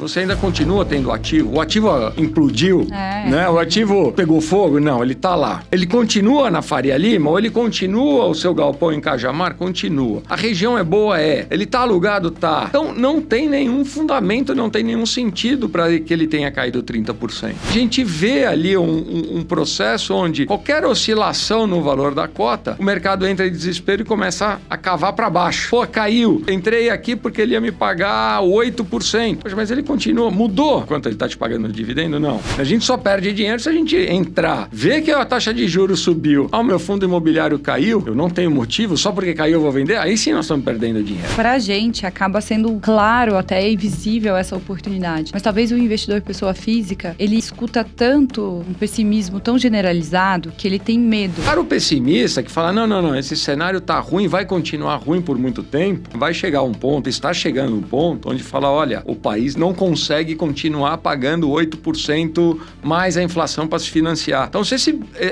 você ainda continua tendo ativo. O ativo implodiu, né? O ativo pegou fogo? Não, ele tá lá. Ele continua na Faria Lima ou ele continua o seu galpão em Cajamar? Continua. A região é boa? É. Ele tá alugado? Tá. Então, não tem nenhum fundamento, não tem nenhum sentido para que ele tenha caído 30%. A gente vê ali um processo onde qualquer oscilação no valor da cota, o mercado entra em desespero e começa a cavar para baixo. Pô, caiu. Entrei aqui porque ele ia me pagar 8%. Poxa, mas ele continua. Mudou quanto ele tá te pagando de dividendo? Não. A gente só perde dinheiro se a gente entrar, ver que a taxa de juros subiu, o meu fundo imobiliário caiu, eu não tenho motivo, só porque caiu eu vou vender, aí sim nós estamos perdendo dinheiro. Pra gente, acaba sendo claro, até invisível essa oportunidade. Mas talvez o investidor pessoa física, ele escuta tanto um pessimismo tão generalizado que ele tem medo. Para o pessimista que fala, não, esse cenário tá ruim, vai continuar ruim por muito tempo, vai chegar um ponto, está chegando um ponto, onde fala, olha, o país não consegue continuar pagando 8% mais a inflação para se financiar. Então, se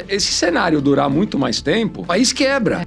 esse cenário durar muito mais tempo, o país quebra.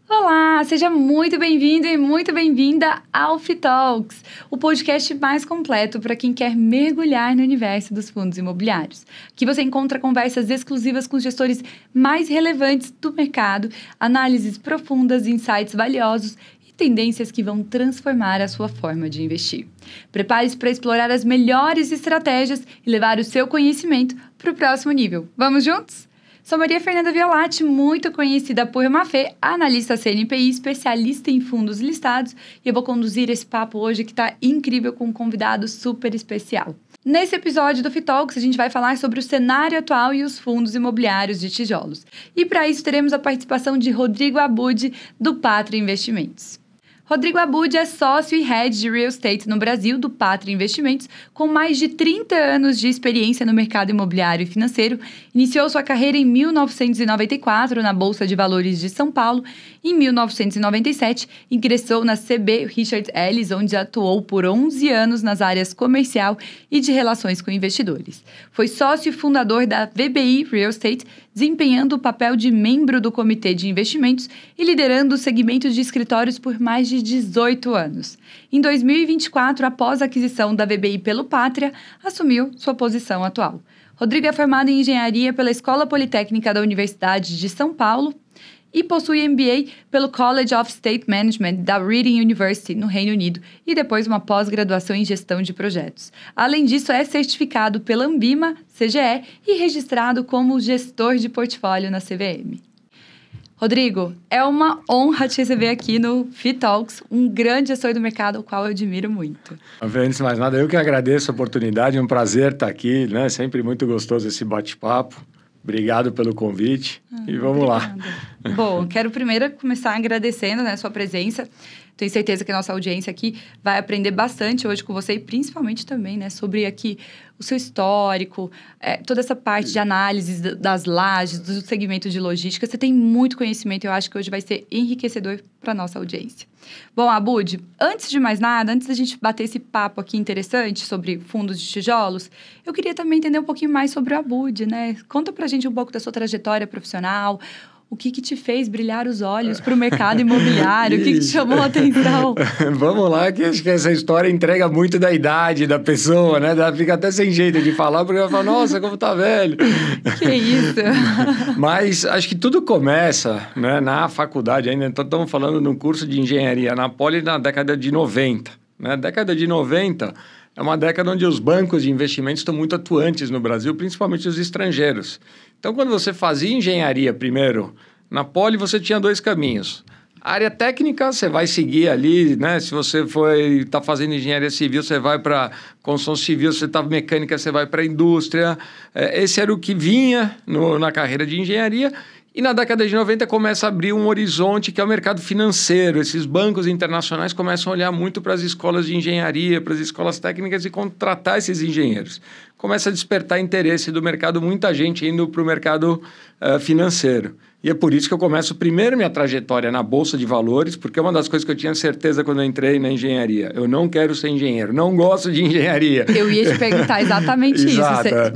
Olá, seja muito bem-vindo e muito bem-vinda ao FITalks, o podcast mais completo para quem quer mergulhar no universo dos fundos imobiliários. Aqui você encontra conversas exclusivas com os gestores mais relevantes do mercado, análises profundas, insights valiosos e tendências que vão transformar a sua forma de investir. Prepare-se para explorar as melhores estratégias e levar o seu conhecimento para o próximo nível. Vamos juntos? Sou Maria Fernanda Violatti, muito conhecida por Mafê, analista CNPI, especialista em fundos listados, e eu vou conduzir esse papo hoje que está incrível com um convidado super especial. Nesse episódio do FITalks, a gente vai falar sobre o cenário atual e os fundos imobiliários de tijolos. E para isso teremos a participação de Rodrigo Abud, do Pátria Investimentos. Rodrigo Abud é sócio e head de real estate no Brasil do Pátria Investimentos, com mais de 30 anos de experiência no mercado imobiliário e financeiro. Iniciou sua carreira em 1994 na Bolsa de Valores de São Paulo. Em 1997, ingressou na CB Richard Ellis, onde atuou por 11 anos nas áreas comercial e de relações com investidores. Foi sócio e fundador da VBI Real Estate, desempenhando o papel de membro do Comitê de Investimentos e liderando o segmento de escritórios por mais de 18 anos. Em 2024, após a aquisição da VBI pelo Pátria, assumiu sua posição atual. Rodrigo é formado em Engenharia pela Escola Politécnica da Universidade de São Paulo e possui MBA pelo College of State Management da Reading University, no Reino Unido, e depois uma pós-graduação em Gestão de Projetos. Além disso, é certificado pela Ambima, CGE, e registrado como gestor de portfólio na CVM. Rodrigo, é uma honra te receber aqui no FITalks, um grande gestor do mercado, o qual eu admiro muito. Antes de mais nada, eu que agradeço a oportunidade, é um prazer estar aqui, né? Sempre muito gostoso esse bate-papo. Obrigado pelo convite e vamos lá. Bom, quero primeiro começar agradecendo, né, a sua presença. Tenho certeza que a nossa audiência aqui vai aprender bastante hoje com você e principalmente também, né, sobre aqui o seu histórico, toda essa parte de análise das lajes, do segmento de logística. Você tem muito conhecimento e eu acho que hoje vai ser enriquecedor para a nossa audiência. Bom, Abud, antes de mais nada, antes da gente bater esse papo aqui interessante sobre fundos de tijolos, eu queria também entender um pouquinho mais sobre o Abud, né? Conta pra gente um pouco da sua trajetória profissional. O que te fez brilhar os olhos para o mercado imobiliário? O que te chamou a atenção? Vamos lá, que acho que essa história entrega muito da idade da pessoa, né? Fica até sem jeito de falar, porque ela fala, nossa, como tá velho. Que isso? Mas acho que tudo começa, né, na faculdade ainda. Então, estamos falando de um curso de engenharia na Poli na década de 90. Né? A década de 90 é uma década onde os bancos de investimentos estão muito atuantes no Brasil, principalmente os estrangeiros. Então, quando você fazia engenharia primeiro, na Poli você tinha dois caminhos. A área técnica, você vai seguir ali, né? Se você está fazendo engenharia civil, você vai para construção civil, se você está mecânica, você vai para a indústria. Esse era o que vinha na carreira de engenharia. E na década de 90 começa a abrir um horizonte que é o mercado financeiro. Esses bancos internacionais começam a olhar muito para as escolas de engenharia, para as escolas técnicas e contratar esses engenheiros. começa a despertar interesse do mercado, muita gente indo para o mercado financeiro. E é por isso que eu começo primeiro minha trajetória na Bolsa de Valores, porque é uma das coisas que eu tinha certeza quando eu entrei na engenharia. Eu não quero ser engenheiro, não gosto de engenharia. Eu ia te perguntar exatamente isso.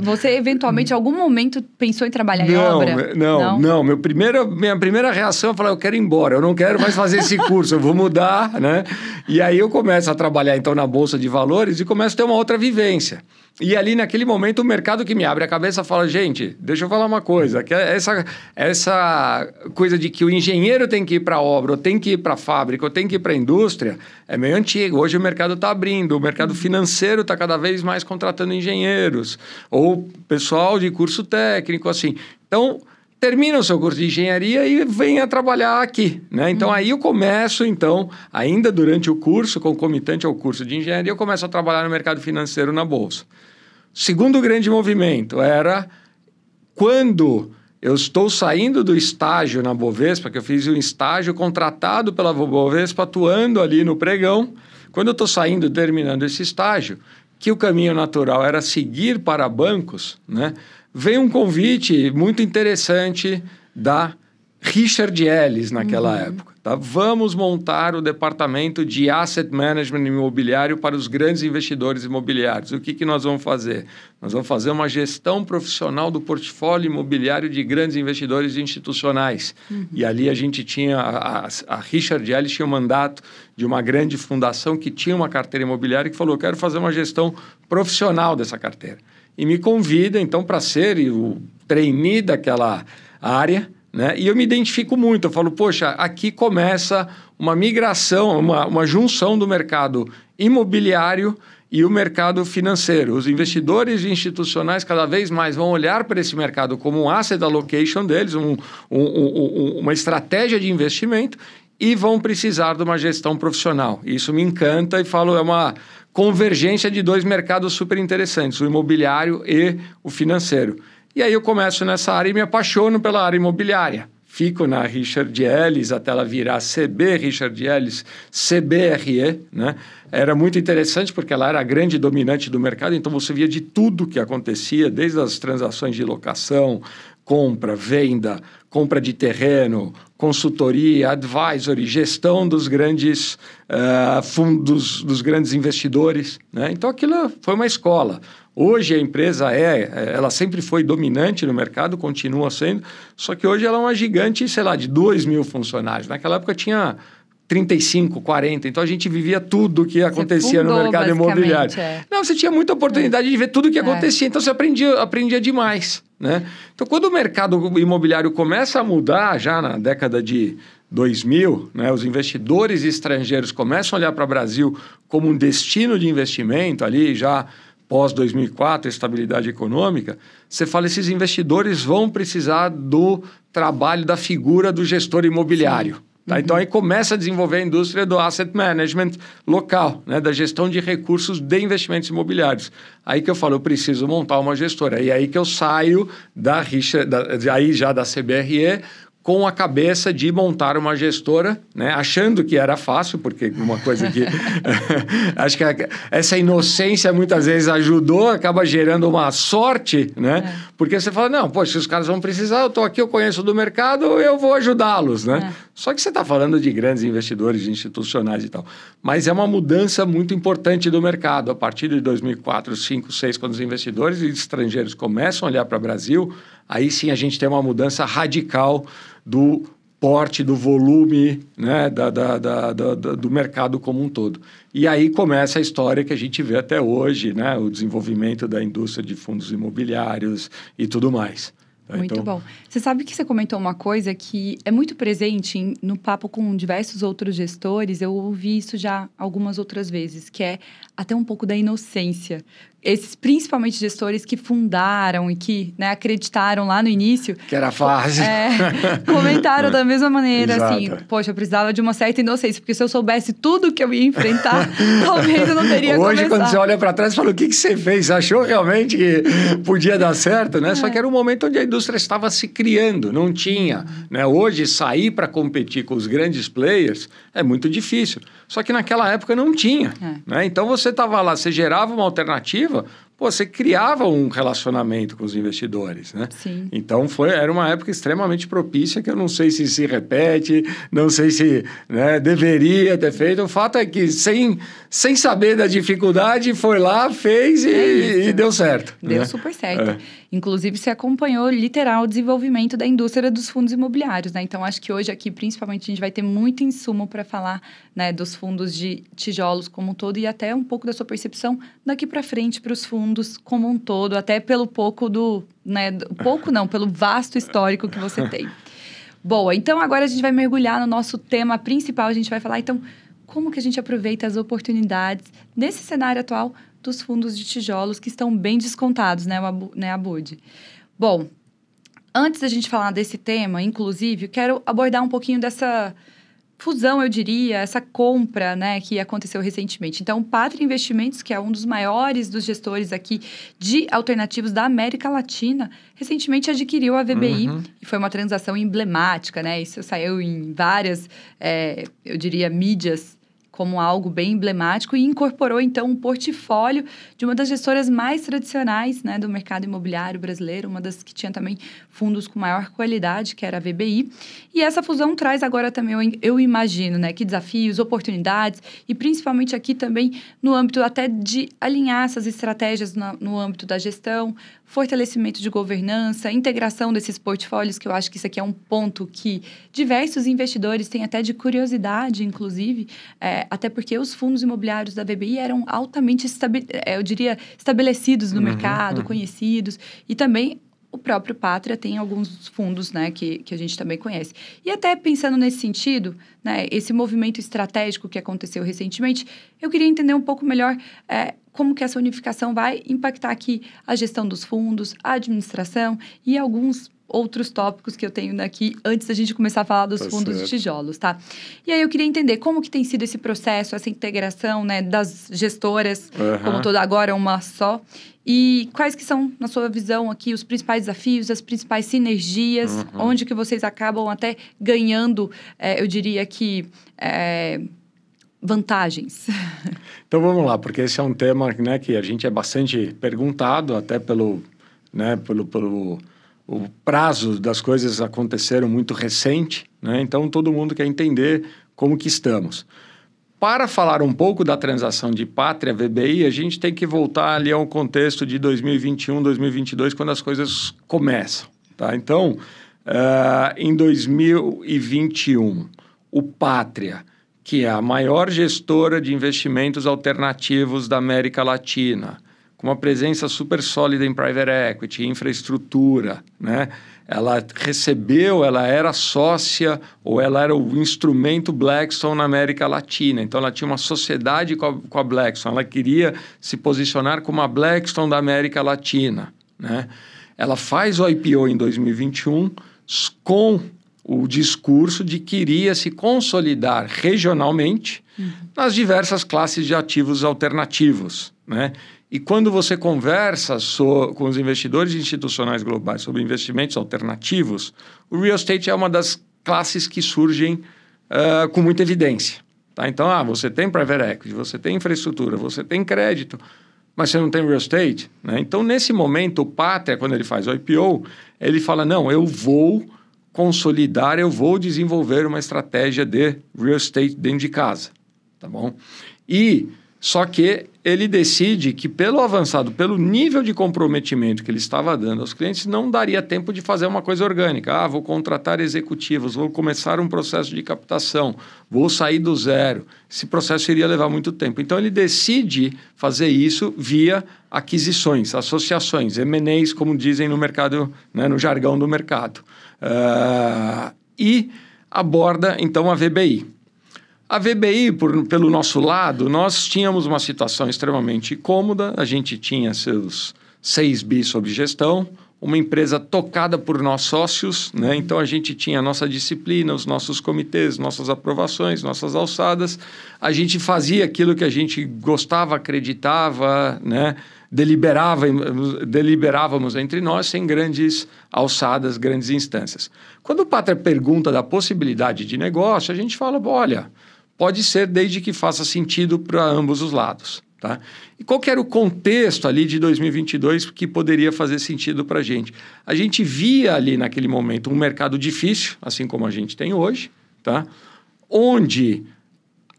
Você, eventualmente, em algum momento, pensou em trabalhar em obra? Não. Minha primeira reação é falar, eu quero ir embora, eu não quero mais fazer esse curso, eu vou mudar, né? E aí eu começo a trabalhar, então, na Bolsa de Valores e começo a ter uma outra vivência. E ali, naquele momento, o mercado que me abre a cabeça fala, gente, deixa eu falar uma coisa, que essa coisa de que o engenheiro tem que ir para a obra, ou tem que ir para a fábrica, ou tem que ir para a indústria, é meio antigo. Hoje o mercado está abrindo, o mercado financeiro está cada vez mais contratando engenheiros, ou pessoal de curso técnico, assim. Então, termina o seu curso de engenharia e venha trabalhar aqui, né? Então, aí eu começo, ainda durante o curso, concomitante ao curso de engenharia, eu começo a trabalhar no mercado financeiro na Bolsa. Segundo grande movimento era quando eu estou saindo do estágio na Bovespa, que eu fiz um estágio contratado pela Bovespa, atuando ali no pregão. Quando eu estou saindo, terminando esse estágio, que o caminho natural era seguir para bancos, né? Veio um convite muito interessante da Richard Ellis naquela época. Tá? Vamos montar o departamento de Asset Management imobiliário para os grandes investidores imobiliários. O que nós vamos fazer? Nós vamos fazer uma gestão profissional do portfólio imobiliário de grandes investidores institucionais. E ali a gente tinha... A Richard Ellis tinha o mandato de uma grande fundação que tinha uma carteira imobiliária que falou, eu quero fazer uma gestão profissional dessa carteira. E me convida, então, para ser o trainee daquela área, né? E eu me identifico muito, eu falo, poxa, aqui começa uma migração, uma junção do mercado imobiliário e o mercado financeiro. Os investidores institucionais cada vez mais vão olhar para esse mercado como um asset allocation deles, uma estratégia de investimento, e vão precisar de uma gestão profissional. Isso me encanta e falo, é uma convergência de dois mercados super interessantes, o imobiliário e o financeiro. E aí eu começo nessa área e me apaixono pela área imobiliária. Fico na Richard Ellis até ela virar CB Richard Ellis, CBRE, né? Era muito interessante porque ela era a grande dominante do mercado, então você via de tudo que acontecia, desde as transações de locação, compra, venda, compra de terreno, consultoria, advisory, gestão dos grandes fundos, dos grandes investidores, né? Então aquilo foi uma escola. Hoje a empresa ela sempre foi dominante no mercado, continua sendo, só que hoje ela é uma gigante, sei lá, de 2.000 funcionários. Naquela época tinha 35, 40, então a gente vivia tudo que acontecia no mercado imobiliário. Não, você tinha muita oportunidade de ver tudo o que acontecia, então você aprendia demais, né? Então quando o mercado imobiliário começa a mudar, já na década de 2000, né, os investidores estrangeiros começam a olhar para o Brasil como um destino de investimento, ali já pós-2004, estabilidade econômica, você fala, esses investidores vão precisar do trabalho, da figura do gestor imobiliário. Tá? Então, aí começa a desenvolver a indústria do asset management local, né? Da gestão de recursos de investimentos imobiliários. Aí que eu falo, eu preciso montar uma gestora. E aí que eu saio da CBRE, com a cabeça de montar uma gestora, né? Achando que era fácil, porque uma coisa que... acho que essa inocência muitas vezes ajudou, acaba gerando uma sorte, né? Porque você fala, não, poxa, se os caras vão precisar, eu estou aqui, eu conheço do mercado, eu vou ajudá-los, né? Só que você está falando de grandes investidores institucionais e tal. Mas é uma mudança muito importante do mercado. A partir de 2004, 2005, 2006, quando os investidores estrangeiros começam a olhar para o Brasil, aí sim a gente tem uma mudança radical do porte, do volume, né, do mercado como um todo. E aí começa a história que a gente vê até hoje, né, o desenvolvimento da indústria de fundos imobiliários e tudo mais. Muito bom. Você sabe que você comentou uma coisa que é muito presente no papo com diversos outros gestores, eu ouvi isso já algumas outras vezes, que é até um pouco da inocência. Esses, principalmente, gestores que fundaram e que, né, acreditaram lá no início... Que era fácil. Comentaram da mesma maneira, assim, poxa, eu precisava de uma certa inocência, porque se eu soubesse tudo que eu ia enfrentar, talvez eu não teria começado. Hoje, quando você olha para trás, você fala, o que você fez? Você achou realmente que podia dar certo, né? Só que era um momento onde a indústria estava se criando, não tinha, né? Hoje, sair para competir com os grandes players é muito difícil. Só que naquela época não tinha, né? Então, você estava lá, você gerava uma alternativa você criava um relacionamento com os investidores, né? Sim. Então, era uma época extremamente propícia, que eu não sei se repete, não sei se, né, deveria ter feito. O fato é que, sem saber da dificuldade, foi lá, fez e deu certo. Deu, né? super certo. Inclusive, você acompanhou literal o desenvolvimento da indústria dos fundos imobiliários, né? Então, acho que hoje aqui, principalmente, a gente vai ter muito insumo para falar, né, dos fundos de tijolos como um todo e até um pouco da sua percepção daqui para frente para os fundos como um todo, até pelo pouco pelo vasto histórico que você tem. Boa, então agora a gente vai mergulhar no nosso tema principal, a gente vai falar, então, como que a gente aproveita as oportunidades nesse cenário atual dos fundos de tijolos que estão bem descontados, né, Abud? Bom, antes da gente falar desse tema, inclusive, eu quero abordar um pouquinho dessa fusão, eu diria, essa compra, né, que aconteceu recentemente. Então, o Patria Investimentos, que é um dos maiores dos gestores aqui de alternativos da América Latina, recentemente adquiriu a VBI e foi uma transação emblemática, né? Isso saiu em várias, eu diria, mídias como algo bem emblemático e incorporou, então, um portfólio de uma das gestoras mais tradicionais, né, do mercado imobiliário brasileiro, uma das que tinha também fundos com maior qualidade, que era a VBI. E essa fusão traz agora também, eu imagino, né, que desafios, oportunidades e principalmente aqui também no âmbito até de alinhar essas estratégias no âmbito da gestão, fortalecimento de governança, integração desses portfólios, que eu acho que isso aqui é um ponto que diversos investidores têm até de curiosidade, inclusive, até porque os fundos imobiliários da VBI eram altamente, estabelecidos no mercado, conhecidos, e também o próprio Patria tem alguns fundos, né, que a gente também conhece. E até pensando nesse sentido, né, esse movimento estratégico que aconteceu recentemente, eu queria entender um pouco melhor como que essa unificação vai impactar aqui a gestão dos fundos, a administração e alguns outros tópicos que eu tenho daqui antes da gente começar a falar dos fundos de tijolos, tá? E aí eu queria entender como que tem sido esse processo, essa integração, né, das gestoras, como toda agora uma só, e quais que são, na sua visão aqui, os principais desafios, as principais sinergias, onde que vocês acabam até ganhando, eu diria que, vantagens. Então vamos lá, porque esse é um tema, né, que a gente é bastante perguntado, até pelo o prazo das coisas aconteceram muito recente, né? Então todo mundo quer entender como que estamos. Para falar um pouco da transação de Patria VBI, a gente tem que voltar ali ao contexto de 2021, 2022, quando as coisas começam, tá? Então, em 2021, o Patria, que é a maior gestora de investimentos alternativos da América Latina, com uma presença super sólida em private equity, infraestrutura, né? Ela era sócia ou ela era o instrumento Blackstone na América Latina. Então, ela tinha uma sociedade com a Blackstone. Ela queria se posicionar como a Blackstone da América Latina, né? Ela faz o IPO em 2021 com o discurso de que iria se consolidar regionalmente nas diversas classes de ativos alternativos, né? E quando você conversa com os investidores institucionais globais sobre investimentos alternativos, o real estate é uma das classes que surgem com muita evidência. Tá? Então, você tem private equity, você tem infraestrutura, você tem crédito, mas você não tem real estate, né? Então, nesse momento, o Patria, quando ele faz o IPO, ele fala, não, eu vou consolidar, eu vou desenvolver uma estratégia de real estate dentro de casa, tá bom? Só que ele decide que, pelo nível de comprometimento que ele estava dando aos clientes, não daria tempo de fazer uma coisa orgânica. Vou contratar executivos, vou começar um processo de captação, vou sair do zero. Esse processo iria levar muito tempo. Então, ele decide fazer isso via aquisições, associações, M&As, como dizem no mercado, né, no jargão do mercado. E aborda, então, a VBI. A VBI, pelo nosso lado, nós tínhamos uma situação extremamente cômoda. A gente tinha seus 6 bi sob gestão, uma empresa tocada por nós sócios, né? Então, a gente tinha a nossa disciplina, os nossos comitês, nossas aprovações, nossas alçadas. A gente fazia aquilo que a gente gostava, acreditava, né? Deliberávamos entre nós sem grandes alçadas, grandes instâncias. Quando o Patria pergunta da possibilidade de negócio, a gente fala, olha, pode ser desde que faça sentido para ambos os lados, Tá? E qual que era o contexto ali de 2022 que poderia fazer sentido para a gente? A gente via ali naquele momento um mercado difícil, assim como a gente tem hoje, tá? Onde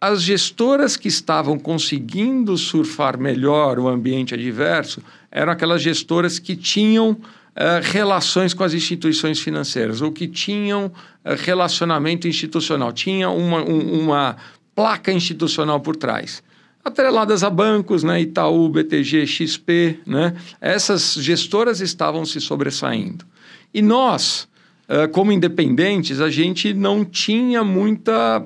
as gestoras que estavam conseguindo surfar melhor o ambiente adverso eram aquelas gestoras que tinham relações com as instituições financeiras ou que tinham relacionamento institucional, tinha uma placa institucional por trás. Atreladas a bancos, né? Itaú, BTG, XP, né? Essas gestoras estavam se sobressaindo. E nós, como independentes, a gente não tinha muita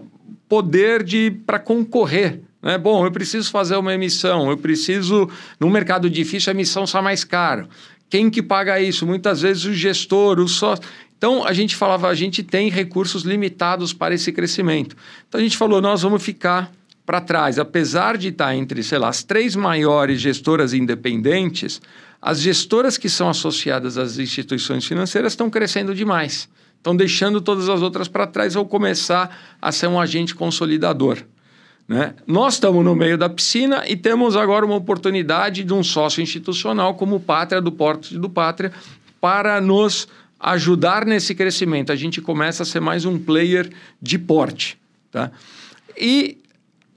poder para concorrer. Né? Bom, eu preciso fazer uma emissão, num mercado difícil, a emissão sai mais caro. Quem que paga isso? Muitas vezes o gestor, o sócio. Então, a gente falava, a gente tem recursos limitados para esse crescimento. Então, a gente falou, nós vamos ficar para trás. Apesar de estar entre, sei lá, as 3 maiores gestoras independentes, as gestoras que são associadas às instituições financeiras estão crescendo demais. Estão deixando todas as outras para trás ou começar a ser um agente consolidador. Né? Nós estamos no meio da piscina e temos agora uma oportunidade de um sócio institucional como o Pátria, do Porto do Pátria, para nos ajudar nesse crescimento. A gente começa a ser mais um player de porte. Tá? E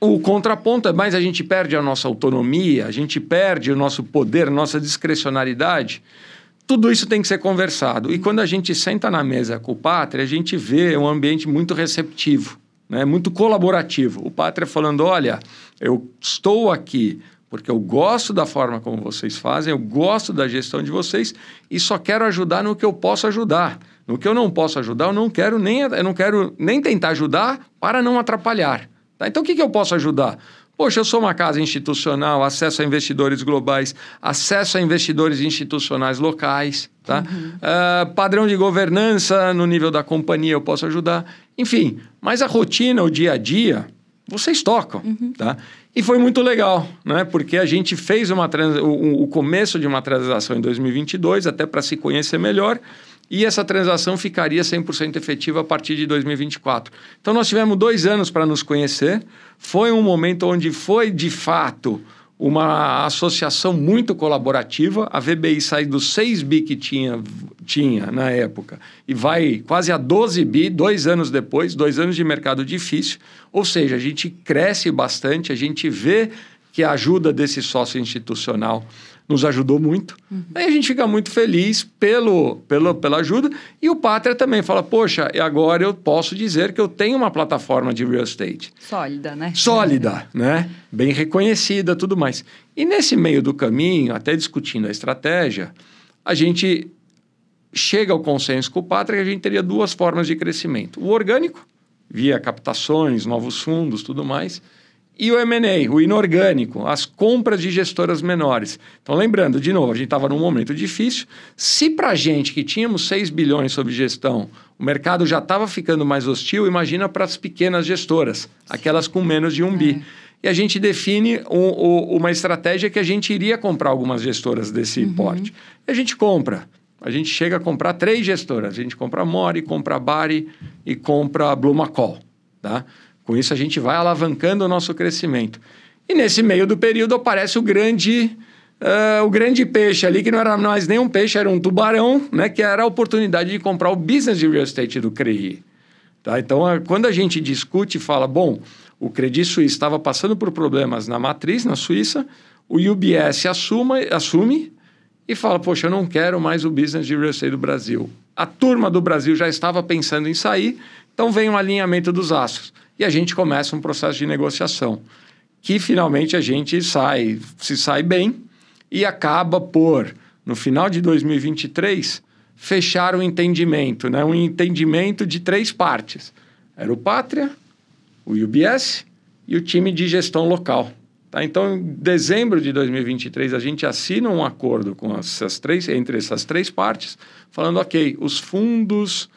o contraponto é mais a gente perde a nossa autonomia, a gente perde o nosso poder, a nossa discricionariedade. Tudo isso tem que ser conversado. E quando a gente senta na mesa com o Pátria, a gente vê um ambiente muito receptivo, né? Muito colaborativo. O Pátria falando, olha, eu estou aqui porque eu gosto da forma como vocês fazem, eu gosto da gestão de vocês e só quero ajudar no que eu posso ajudar. No que eu não posso ajudar, eu não quero nem tentar ajudar para não atrapalhar. Tá? Então, o que eu posso ajudar? Poxa, eu sou uma casa institucional, acesso a investidores globais, acesso a investidores institucionais locais, tá? Padrão de governança no nível da companhia eu posso ajudar. Enfim, mas a rotina, o dia a dia, vocês tocam, tá? E foi muito legal, né? Porque a gente fez o começo de uma transação em 2022, até para se conhecer melhor, e essa transação ficaria 100% efetiva a partir de 2024. Então, nós tivemos 2 anos para nos conhecer. Foi um momento onde foi, de fato, uma associação muito colaborativa. A VBI saiu dos 6 bi que tinha na época e vai quase a 12 bi 2 anos depois, 2 anos de mercado difícil. Ou seja, a gente cresce bastante, a gente vê que a ajuda desse sócio institucional nos ajudou muito. Aí a gente fica muito feliz pela ajuda. E o Pátria também fala, poxa, agora eu posso dizer que eu tenho uma plataforma de real estate. Sólida, né? Sólida, né? Bem reconhecida, tudo mais. E nesse meio do caminho, até discutindo a estratégia, a gente chega ao consenso com o Pátria que a gente teria 2 formas de crescimento. O orgânico, via captações, novos fundos, tudo mais. E o M&A, o inorgânico, as compras de gestoras menores. Então, lembrando, de novo, a gente estava num momento difícil. Se para a gente que tínhamos 6 bilhões sob gestão, o mercado já estava ficando mais hostil, imagina para as pequenas gestoras, aquelas com menos de 1 bi. E a gente define uma estratégia que a gente iria comprar algumas gestoras desse porte. E a gente compra. A gente chega a comprar 3 gestoras. A gente compra a Mori, compra a Bari e compra a Blumacol, tá? Com isso, a gente vai alavancando o nosso crescimento. E nesse meio do período aparece o grande peixe ali, que não era mais nem um peixe, era um tubarão, né? Que era a oportunidade de comprar o business de real estate do CREI. Tá? Então, quando a gente discute e fala, bom, o Credit Suisse estava passando por problemas na matriz, na Suíça, o UBS assume e fala, poxa, eu não quero mais o business de real estate do Brasil. A turma do Brasil já estava pensando em sair, então vem um alinhamento dos astros. E a gente começa um processo de negociação, que finalmente a gente se sai bem e acaba por, no final de 2023, fechar um entendimento, né? Um entendimento de 3 partes. Era o Pátria, o UBS e o time de gestão local. Tá? Então, em dezembro de 2023, a gente assina um acordo com entre essas 3 partes, falando, ok, os fundos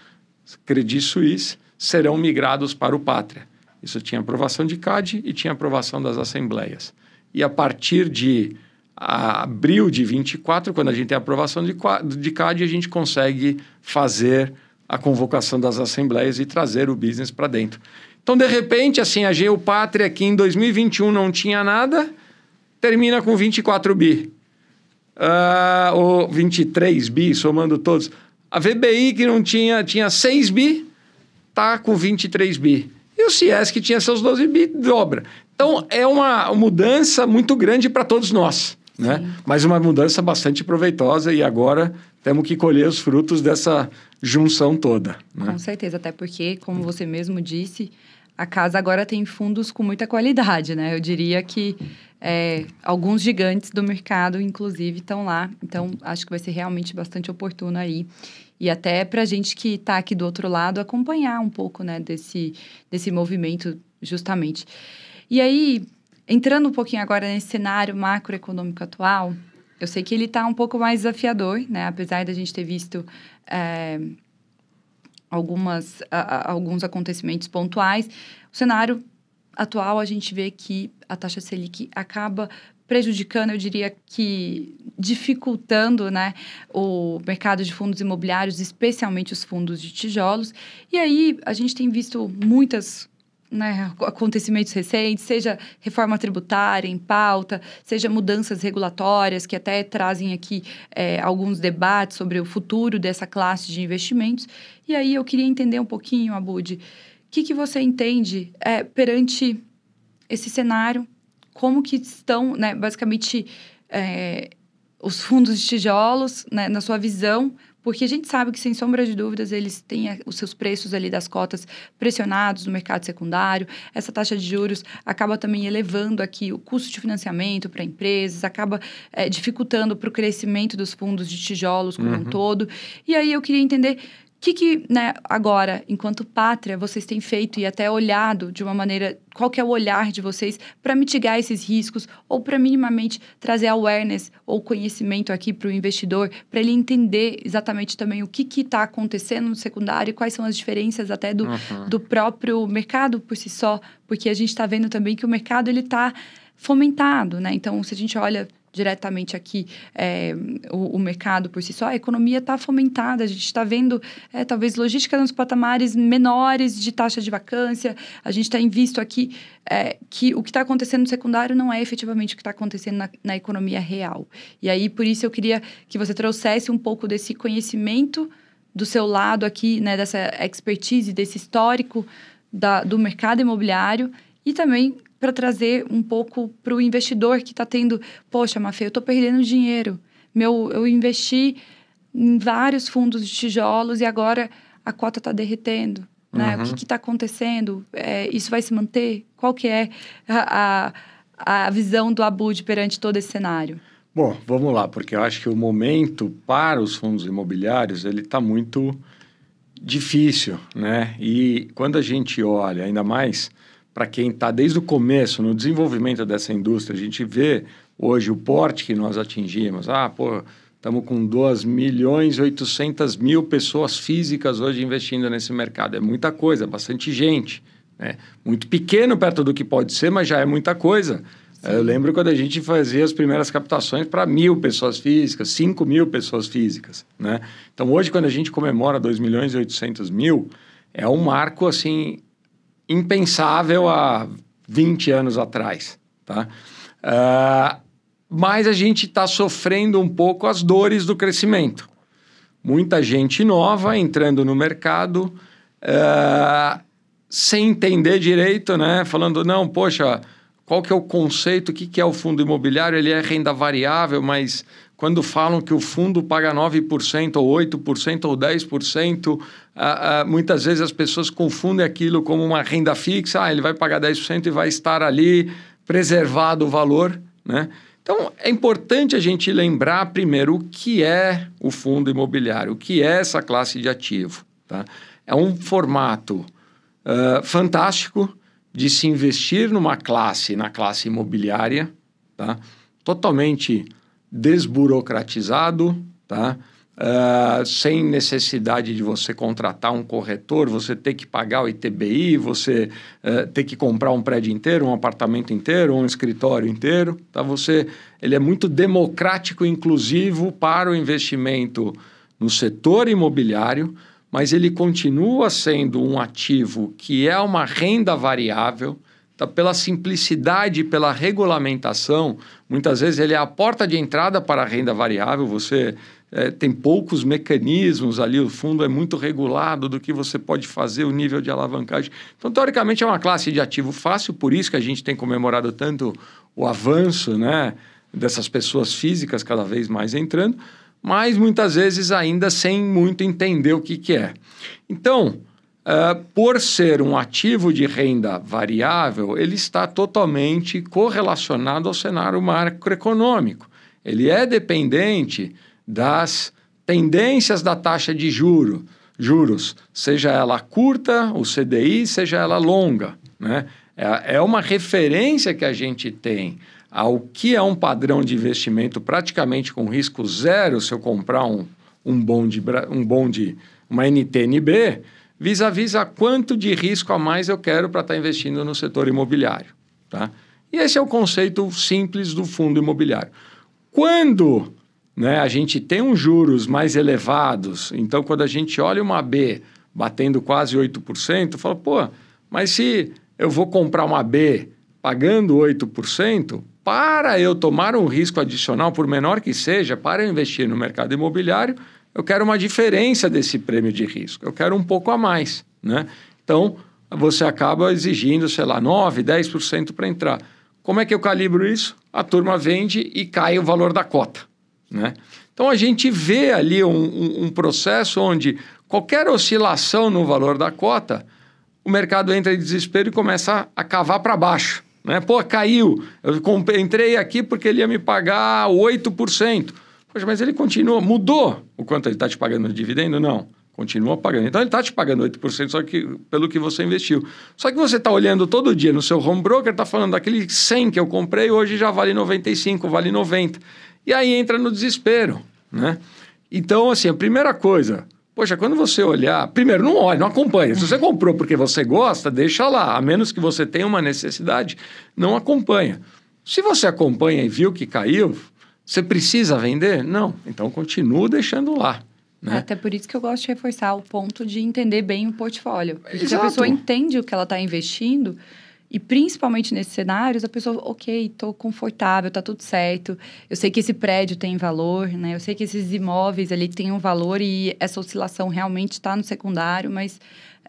Credit Suisse serão migrados para o Pátria. Isso tinha aprovação de CAD e tinha aprovação das assembleias. E a partir de abril de 24, quando a gente tem a aprovação de CAD, a gente consegue fazer a convocação das assembleias e trazer o business para dentro. Então, de repente, assim, o Pátria, que em 2021 não tinha nada, termina com 24 bi. Ou 23 bi, somando todos. A VBI, que não tinha 6 bi, está com 23 bi. E o CIES, que tinha seus 12 bi, dobra. Então, é uma mudança muito grande para todos nós, né? Mas uma mudança bastante proveitosa e agora temos que colher os frutos dessa junção toda, né? Com certeza, até porque, como você mesmo disse, a casa agora tem fundos com muita qualidade, né? Eu diria que alguns gigantes do mercado, inclusive, estão lá. Então, acho que vai ser realmente bastante oportuno aí. E até para a gente que está aqui do outro lado, acompanhar um pouco, né, desse movimento, justamente. E aí, entrando um pouquinho agora nesse cenário macroeconômico atual, eu sei que ele está um pouco mais desafiador, né? Apesar da gente ter visto alguns acontecimentos pontuais, o cenário atual a gente vê que a taxa Selic acaba prejudicando, eu diria que dificultando, né, o mercado de fundos imobiliários, especialmente os fundos de tijolos. E aí a gente tem visto muitas, né, acontecimentos recentes, seja reforma tributária em pauta, seja mudanças regulatórias que até trazem aqui alguns debates sobre o futuro dessa classe de investimentos. E aí eu queria entender um pouquinho, Abud, o que você entende perante esse cenário, como que estão, né, basicamente, os fundos de tijolos, né, na sua visão, porque a gente sabe que, sem sombra de dúvidas, eles têm os seus preços ali das cotas pressionados no mercado secundário. Essa taxa de juros acaba também elevando aqui o custo de financiamento para empresas, acaba dificultando para o crescimento dos fundos de tijolos como um todo. E aí eu queria entender o que, né, agora, enquanto Pátria, vocês têm feito e até olhado de uma maneira... Qual que é o olhar de vocês para mitigar esses riscos ou para minimamente trazer awareness ou conhecimento aqui para o investidor, para ele entender exatamente também o que está acontecendo no secundário e quais são as diferenças até do próprio mercado por si só, porque a gente está vendo também que o mercado está fomentado, né? Então, se a gente olha diretamente aqui o mercado por si só, a economia está fomentada, a gente está vendo talvez logística nos patamares menores de taxa de vacância, a gente tem visto aqui que o que está acontecendo no secundário não é efetivamente o que está acontecendo na economia real. E aí, por isso, eu queria que você trouxesse um pouco desse conhecimento do seu lado aqui, né, dessa expertise, desse histórico do mercado imobiliário e também para trazer um pouco para o investidor que está tendo... Poxa, Mafê, eu estou perdendo dinheiro. Eu investi em vários fundos de tijolos e agora a cota está derretendo. Né? O que está acontecendo? Isso vai se manter? Qual que é a visão do Abud perante todo esse cenário? Bom, vamos lá, porque eu acho que o momento para os fundos imobiliários ele está muito difícil, né? E quando a gente olha, ainda mais... para quem está desde o começo no desenvolvimento dessa indústria, a gente vê hoje o porte que nós atingimos. Estamos com 2.800.000 pessoas físicas hoje investindo nesse mercado. É muita coisa, bastante gente, né? Muito pequeno perto do que pode ser, mas já é muita coisa. Eu lembro quando a gente fazia as primeiras captações para 1.000 pessoas físicas, 5.000 pessoas físicas, né? Então, hoje, quando a gente comemora 2.800.000, é um marco, assim... impensável há 20 anos atrás, tá? Mas a gente está sofrendo um pouco as dores do crescimento. Muita gente nova entrando no mercado sem entender direito, né? Falando, não, poxa, qual que é o conceito? O que é o fundo imobiliário? Ele é renda variável, mas... quando falam que o fundo paga 9%, ou 8%, ou 10%, muitas vezes as pessoas confundem aquilo como uma renda fixa. Ele vai pagar 10% e vai estar ali preservado o valor, né? Então, é importante a gente lembrar primeiro o que é o fundo imobiliário, o que é essa classe de ativo, tá? É um formato fantástico de se investir na classe imobiliária, tá? Totalmente... desburocratizado, tá? Sem necessidade de você contratar um corretor, você ter que pagar o ITBI, você ter que comprar um prédio inteiro, um apartamento inteiro, um escritório inteiro, tá? Ele é muito democrático e inclusivo para o investimento no setor imobiliário, mas ele continua sendo um ativo que é uma renda variável, pela simplicidade, pela regulamentação. Muitas vezes ele é a porta de entrada para a renda variável. Você tem poucos mecanismos ali, o fundo é muito regulado do que você pode fazer, o nível de alavancagem. Então, teoricamente, é uma classe de ativo fácil, por isso que a gente tem comemorado tanto o avanço, né, dessas pessoas físicas cada vez mais entrando, mas muitas vezes ainda sem muito entender o que é. Então, por ser um ativo de renda variável, ele está totalmente correlacionado ao cenário macroeconômico. Ele é dependente das tendências da taxa de juros, seja ela curta, o CDI, seja ela longa, né? É uma referência que a gente tem ao que é um padrão de investimento praticamente com risco zero se eu comprar um bonde, uma NTNB, vis-à-vis a quanto de risco a mais eu quero para estar investindo no setor imobiliário, tá? E esse é o conceito simples do fundo imobiliário. Quando, né, a gente tem uns juros mais elevados, então quando a gente olha uma B batendo quase 8%, fala, pô, mas se eu vou comprar uma B pagando 8%, para eu tomar um risco adicional, por menor que seja, para eu investir no mercado imobiliário, eu quero uma diferença desse prêmio de risco. Eu quero um pouco a mais, né? Então, você acaba exigindo, sei lá, 9%, 10% para entrar. Como é que eu calibro isso? A turma vende e cai o valor da cota, né? Então, a gente vê ali um processo onde qualquer oscilação no valor da cota, o mercado entra em desespero e começa a cavar para baixo, né? Pô, caiu. Eu entrei aqui porque ele ia me pagar 8%. Poxa, mas ele continua, mudou o quanto ele está te pagando de dividendo? Não, continua pagando. Então, ele está te pagando 8% só que pelo que você investiu. Só que você está olhando todo dia no seu home broker, está falando daquele 100 que eu comprei, hoje já vale 95, vale 90. E aí entra no desespero, né? Então, assim, a primeira coisa, poxa, quando você olhar, primeiro, não olhe, não acompanha. Se você comprou porque você gosta, deixa lá. A menos que você tenha uma necessidade, não acompanha. Se você acompanha e viu que caiu, você precisa vender? Não. Então, continua deixando lá, né? Até por isso que eu gosto de reforçar o ponto de entender bem o portfólio. Porque se a Exato. pessoa entende o que ela está investindo, e principalmente nesses cenários, a pessoa, ok, estou confortável, está tudo certo. Eu sei que esse prédio tem valor, né? Eu sei que esses imóveis ali têm um valor e essa oscilação realmente está no secundário, mas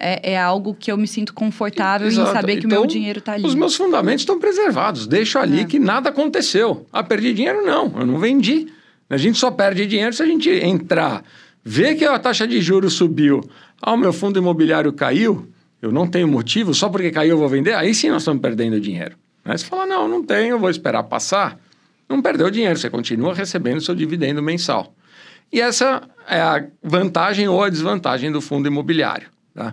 é algo que eu me sinto confortável em saber que o meu dinheiro está ali. Os meus fundamentos estão preservados. Deixo ali que nada aconteceu. Perdi dinheiro? Não, eu não vendi. A gente só perde dinheiro se a gente entrar, ver que a taxa de juros subiu, o meu fundo imobiliário caiu, eu não tenho motivo, só porque caiu eu vou vender, aí sim nós estamos perdendo dinheiro. Aí você fala, não tenho, eu vou esperar passar. Não perdeu dinheiro, você continua recebendo seu dividendo mensal. E essa é a vantagem ou a desvantagem do fundo imobiliário, tá?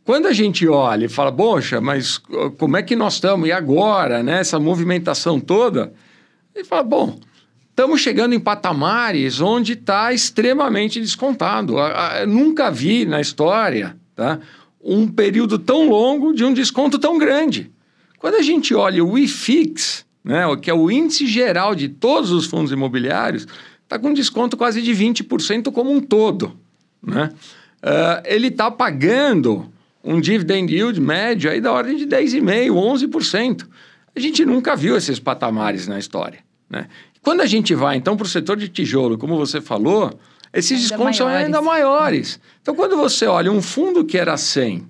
Quando a gente olha e fala, poxa, mas como é que nós estamos? E agora, né? Essa movimentação toda, e fala, bom, estamos chegando em patamares onde está extremamente descontado. Nunca vi na história, tá, um período tão longo de um desconto tão grande. Quando a gente olha o IFIX, né, que é o índice geral de todos os fundos imobiliários, está com desconto quase de 20% como um todo, né? Ele está pagando um dividend yield médio aí da ordem de 10,5%, 11%. A gente nunca viu esses patamares na história, né? Quando a gente vai, então, para o setor de tijolo, como você falou, esses descontos são ainda maiores. Então, quando você olha um fundo que era 100,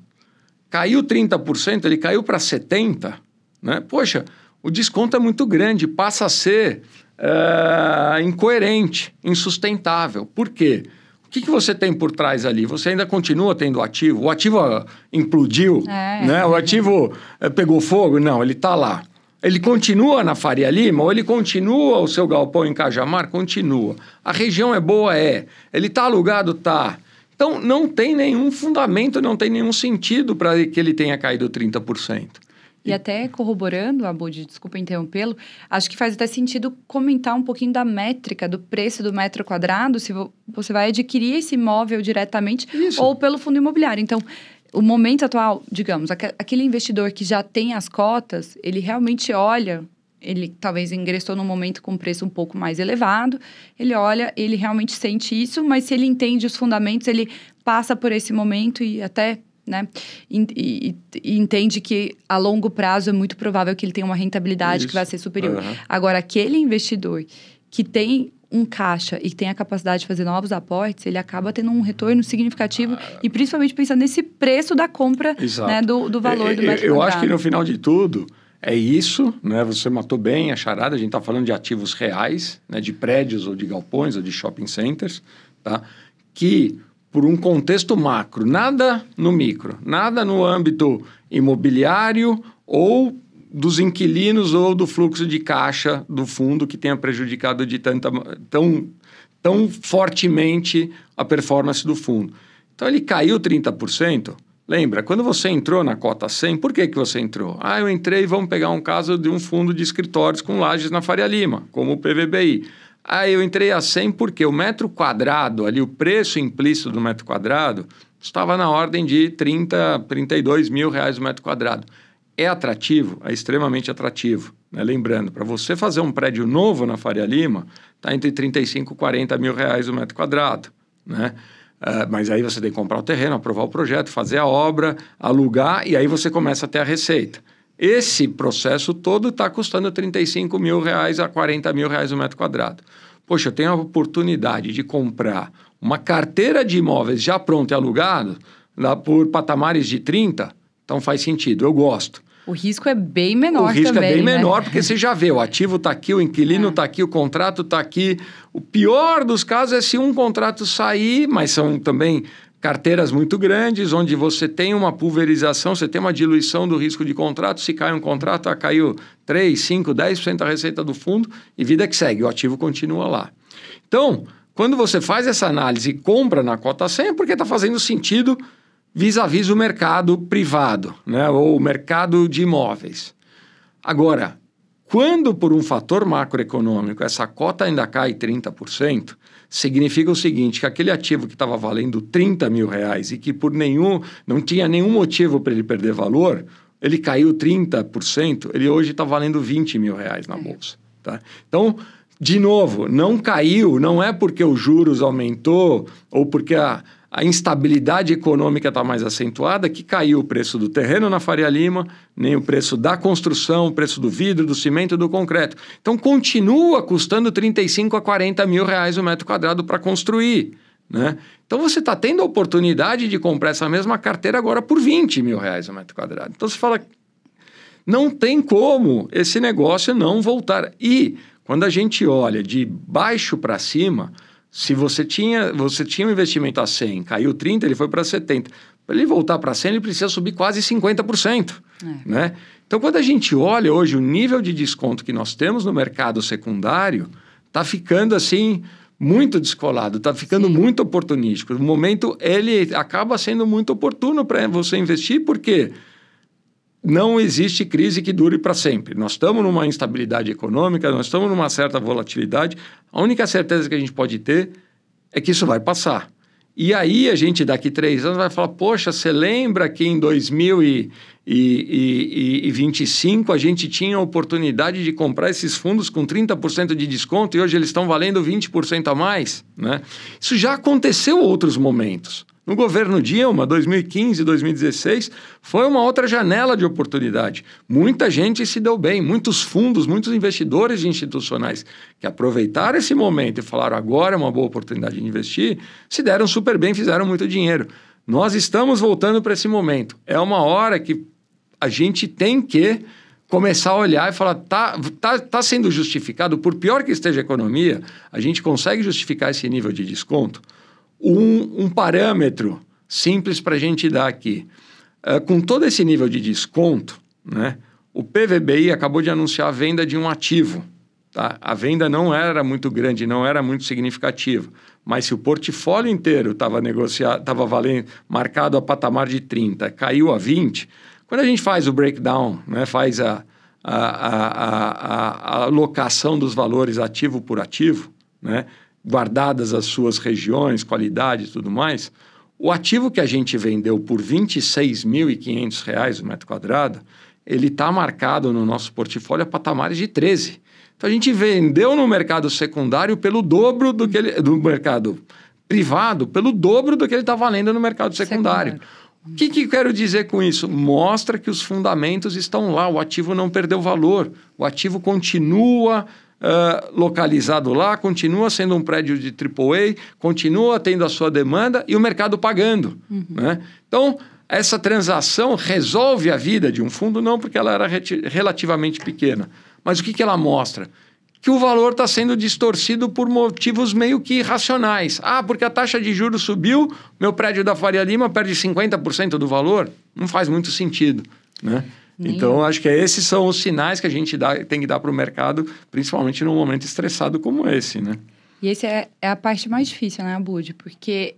caiu 30%, ele caiu para 70%, né? Poxa, o desconto é muito grande, passa a ser incoerente, insustentável. Por quê? O que você tem por trás ali? Você ainda continua tendo ativo? O ativo implodiu, né? O ativo pegou fogo? Não, ele está lá. Ele continua na Faria Lima ou ele continua o seu galpão em Cajamar? Continua. A região é boa? É. Ele está alugado? Tá. Então, não tem nenhum fundamento, não tem nenhum sentido para que ele tenha caído 30%. E até corroborando, Abud, desculpa interrompê-lo, acho que faz até sentido comentar um pouquinho da métrica, do preço do metro quadrado, se você vai adquirir esse imóvel diretamente ou pelo fundo imobiliário. Então, o momento atual, digamos, aquele investidor que já tem as cotas, ele realmente olha, ele talvez ingressou num momento com preço um pouco mais elevado, ele olha, ele realmente sente isso, mas se ele entende os fundamentos, ele passa por esse momento e até né? E entende que a longo prazo é muito provável que ele tenha uma rentabilidade que vai ser superior. Agora, aquele investidor que tem um caixa e tem a capacidade de fazer novos aportes, ele acaba tendo um retorno significativo e principalmente pensando nesse preço da compra, né, do valor do metro quadrado. Eu acho que no final de tudo é isso, né? Você matou bem a charada, a gente está falando de ativos reais, né, de prédios ou de galpões ou de shopping centers, tá? Que por um contexto macro, nada no micro, nada no âmbito imobiliário ou dos inquilinos ou do fluxo de caixa do fundo que tenha prejudicado de tão fortemente a performance do fundo. Então, ele caiu 30%. Lembra, quando você entrou na cota 100, por que você entrou? Eu entrei, vamos pegar um caso de um fundo de escritórios com lajes na Faria Lima, como o PVBI. Eu entrei a 100 porque o metro quadrado, ali o preço implícito do metro quadrado, estava na ordem de 32 mil reais o metro quadrado. É atrativo? É extremamente atrativo. Né? Lembrando, para você fazer um prédio novo na Faria Lima, está entre 35 e 40 mil reais o metro quadrado. Né? Mas aí você tem que comprar o terreno, aprovar o projeto, fazer a obra, alugar, e aí você começa a ter a receita. Esse processo todo está custando 35 mil reais a 40 mil reais o metro quadrado. Poxa, eu tenho a oportunidade de comprar uma carteira de imóveis já pronto e alugado lá por patamares de 30, então faz sentido, eu gosto. O risco é bem menor também. O risco é bem menor, porque você já vê, o ativo está aqui, o inquilino está aqui, o contrato está aqui. O pior dos casos é se um contrato sair, mas são também carteiras muito grandes, onde você tem uma pulverização, você tem uma diluição do risco de contrato. Se cai um contrato, caiu 3, 5, 10% da receita do fundo e vida que segue, o ativo continua lá. Então, quando você faz essa análise e compra na cota 100, é porque está fazendo sentido vis-à-vis o mercado privado, né? Ou o mercado de imóveis. Agora, quando por um fator macroeconômico essa cota ainda cai 30%, significa o seguinte, que aquele ativo que estava valendo 30 mil reais e que não tinha nenhum motivo para ele perder valor, ele caiu 30%, ele hoje está valendo 20 mil reais na bolsa. Tá? Então, de novo, não caiu, não é porque os juros aumentou ou porque a instabilidade econômica está mais acentuada, que caiu o preço do terreno na Faria Lima, nem o preço da construção, o preço do vidro, do cimento, do concreto. Então, continua custando 35 a 40 mil reais o metro quadrado para construir. Né? Então, você está tendo a oportunidade de comprar essa mesma carteira agora por 20 mil reais o metro quadrado. Então, você fala, não tem como esse negócio não voltar. E, quando a gente olha de baixo para cima, se você tinha um investimento a 100, caiu 30, ele foi para 70. Para ele voltar para 100, ele precisa subir quase 50%. Né? Então, quando a gente olha hoje o nível de desconto que nós temos no mercado secundário, está ficando assim muito descolado, está ficando muito oportunístico. No momento, ele acaba sendo muito oportuno para você investir, porque não existe crise que dure para sempre. Nós estamos numa instabilidade econômica, nós estamos numa certa volatilidade. A única certeza que a gente pode ter é que isso vai passar. E aí a gente, daqui 3 anos, vai falar, poxa, você lembra que em 2025 a gente tinha a oportunidade de comprar esses fundos com 30% de desconto e hoje eles estão valendo 20% a mais? Né? Isso já aconteceu em outros momentos. No governo Dilma, 2015, 2016, foi uma outra janela de oportunidade. Muita gente se deu bem, muitos fundos, muitos investidores institucionais que aproveitaram esse momento e falaram agora é uma boa oportunidade de investir, se deram super bem, fizeram muito dinheiro. Nós estamos voltando para esse momento. É uma hora que a gente tem que começar a olhar e falar, tá sendo justificado, por pior que esteja a economia, a gente consegue justificar esse nível de desconto? Um parâmetro simples para a gente dar aqui. Com todo esse nível de desconto, né, o PVBI acabou de anunciar a venda de um ativo. Tá? A venda não era muito grande, não era muito significativa, mas se o portfólio inteiro estava marcado a patamar de 30, caiu a 20, quando a gente faz o breakdown, né, faz a alocação dos valores ativo por ativo, né, guardadas as suas regiões, qualidade e tudo mais, o ativo que a gente vendeu por R$ 26.500 o metro quadrado, ele está marcado no nosso portfólio a patamares de 13. Então, a gente vendeu no mercado secundário pelo dobro do mercado privado, pelo dobro do que ele está valendo no mercado secundário. O que eu quero dizer com isso? Mostra que os fundamentos estão lá, o ativo não perdeu valor, o ativo continua localizado lá, continua sendo um prédio de AAA, continua tendo a sua demanda e o mercado pagando. Né? Então, essa transação resolve a vida de um fundo? Não, porque ela era relativamente pequena. Mas o que ela mostra? Que o valor está sendo distorcido por motivos meio que irracionais. Porque a taxa de juros subiu, meu prédio da Faria Lima perde 50% do valor? Não faz muito sentido, né? Então, acho que esses são os sinais que a gente tem que dar para o mercado, principalmente num momento estressado como esse, né? E esse é a parte mais difícil, né, Abud? Porque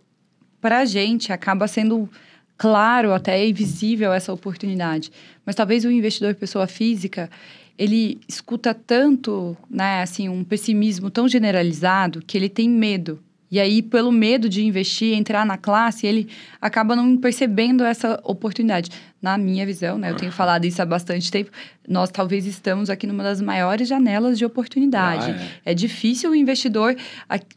para a gente acaba sendo claro, até invisível essa oportunidade. Mas talvez o investidor pessoa física, ele escuta tanto, né, assim, um pessimismo tão generalizado que ele tem medo. E aí, pelo medo de investir, entrar na classe, ele acaba não percebendo essa oportunidade. Na minha visão, né, eu tenho falado isso há bastante tempo, nós talvez estamos aqui numa das maiores janelas de oportunidade. É difícil o investidor,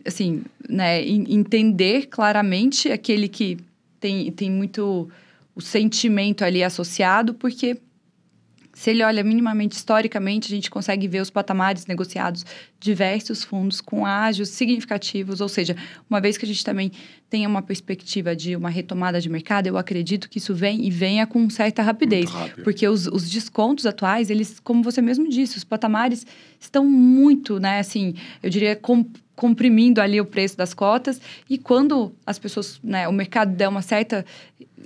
assim, né, entender claramente aquele que tem muito o sentimento ali associado, porque se ele olha minimamente historicamente, a gente consegue ver os patamares negociados, diversos fundos com ágios significativos, ou seja, uma vez que a gente também tenha uma perspectiva de uma retomada de mercado, eu acredito que isso venha com certa rapidez, porque os descontos atuais, eles, como você mesmo disse, os patamares estão muito, né, assim, eu diria, comprimindo ali o preço das cotas, e quando as pessoas, né, o mercado der uma certa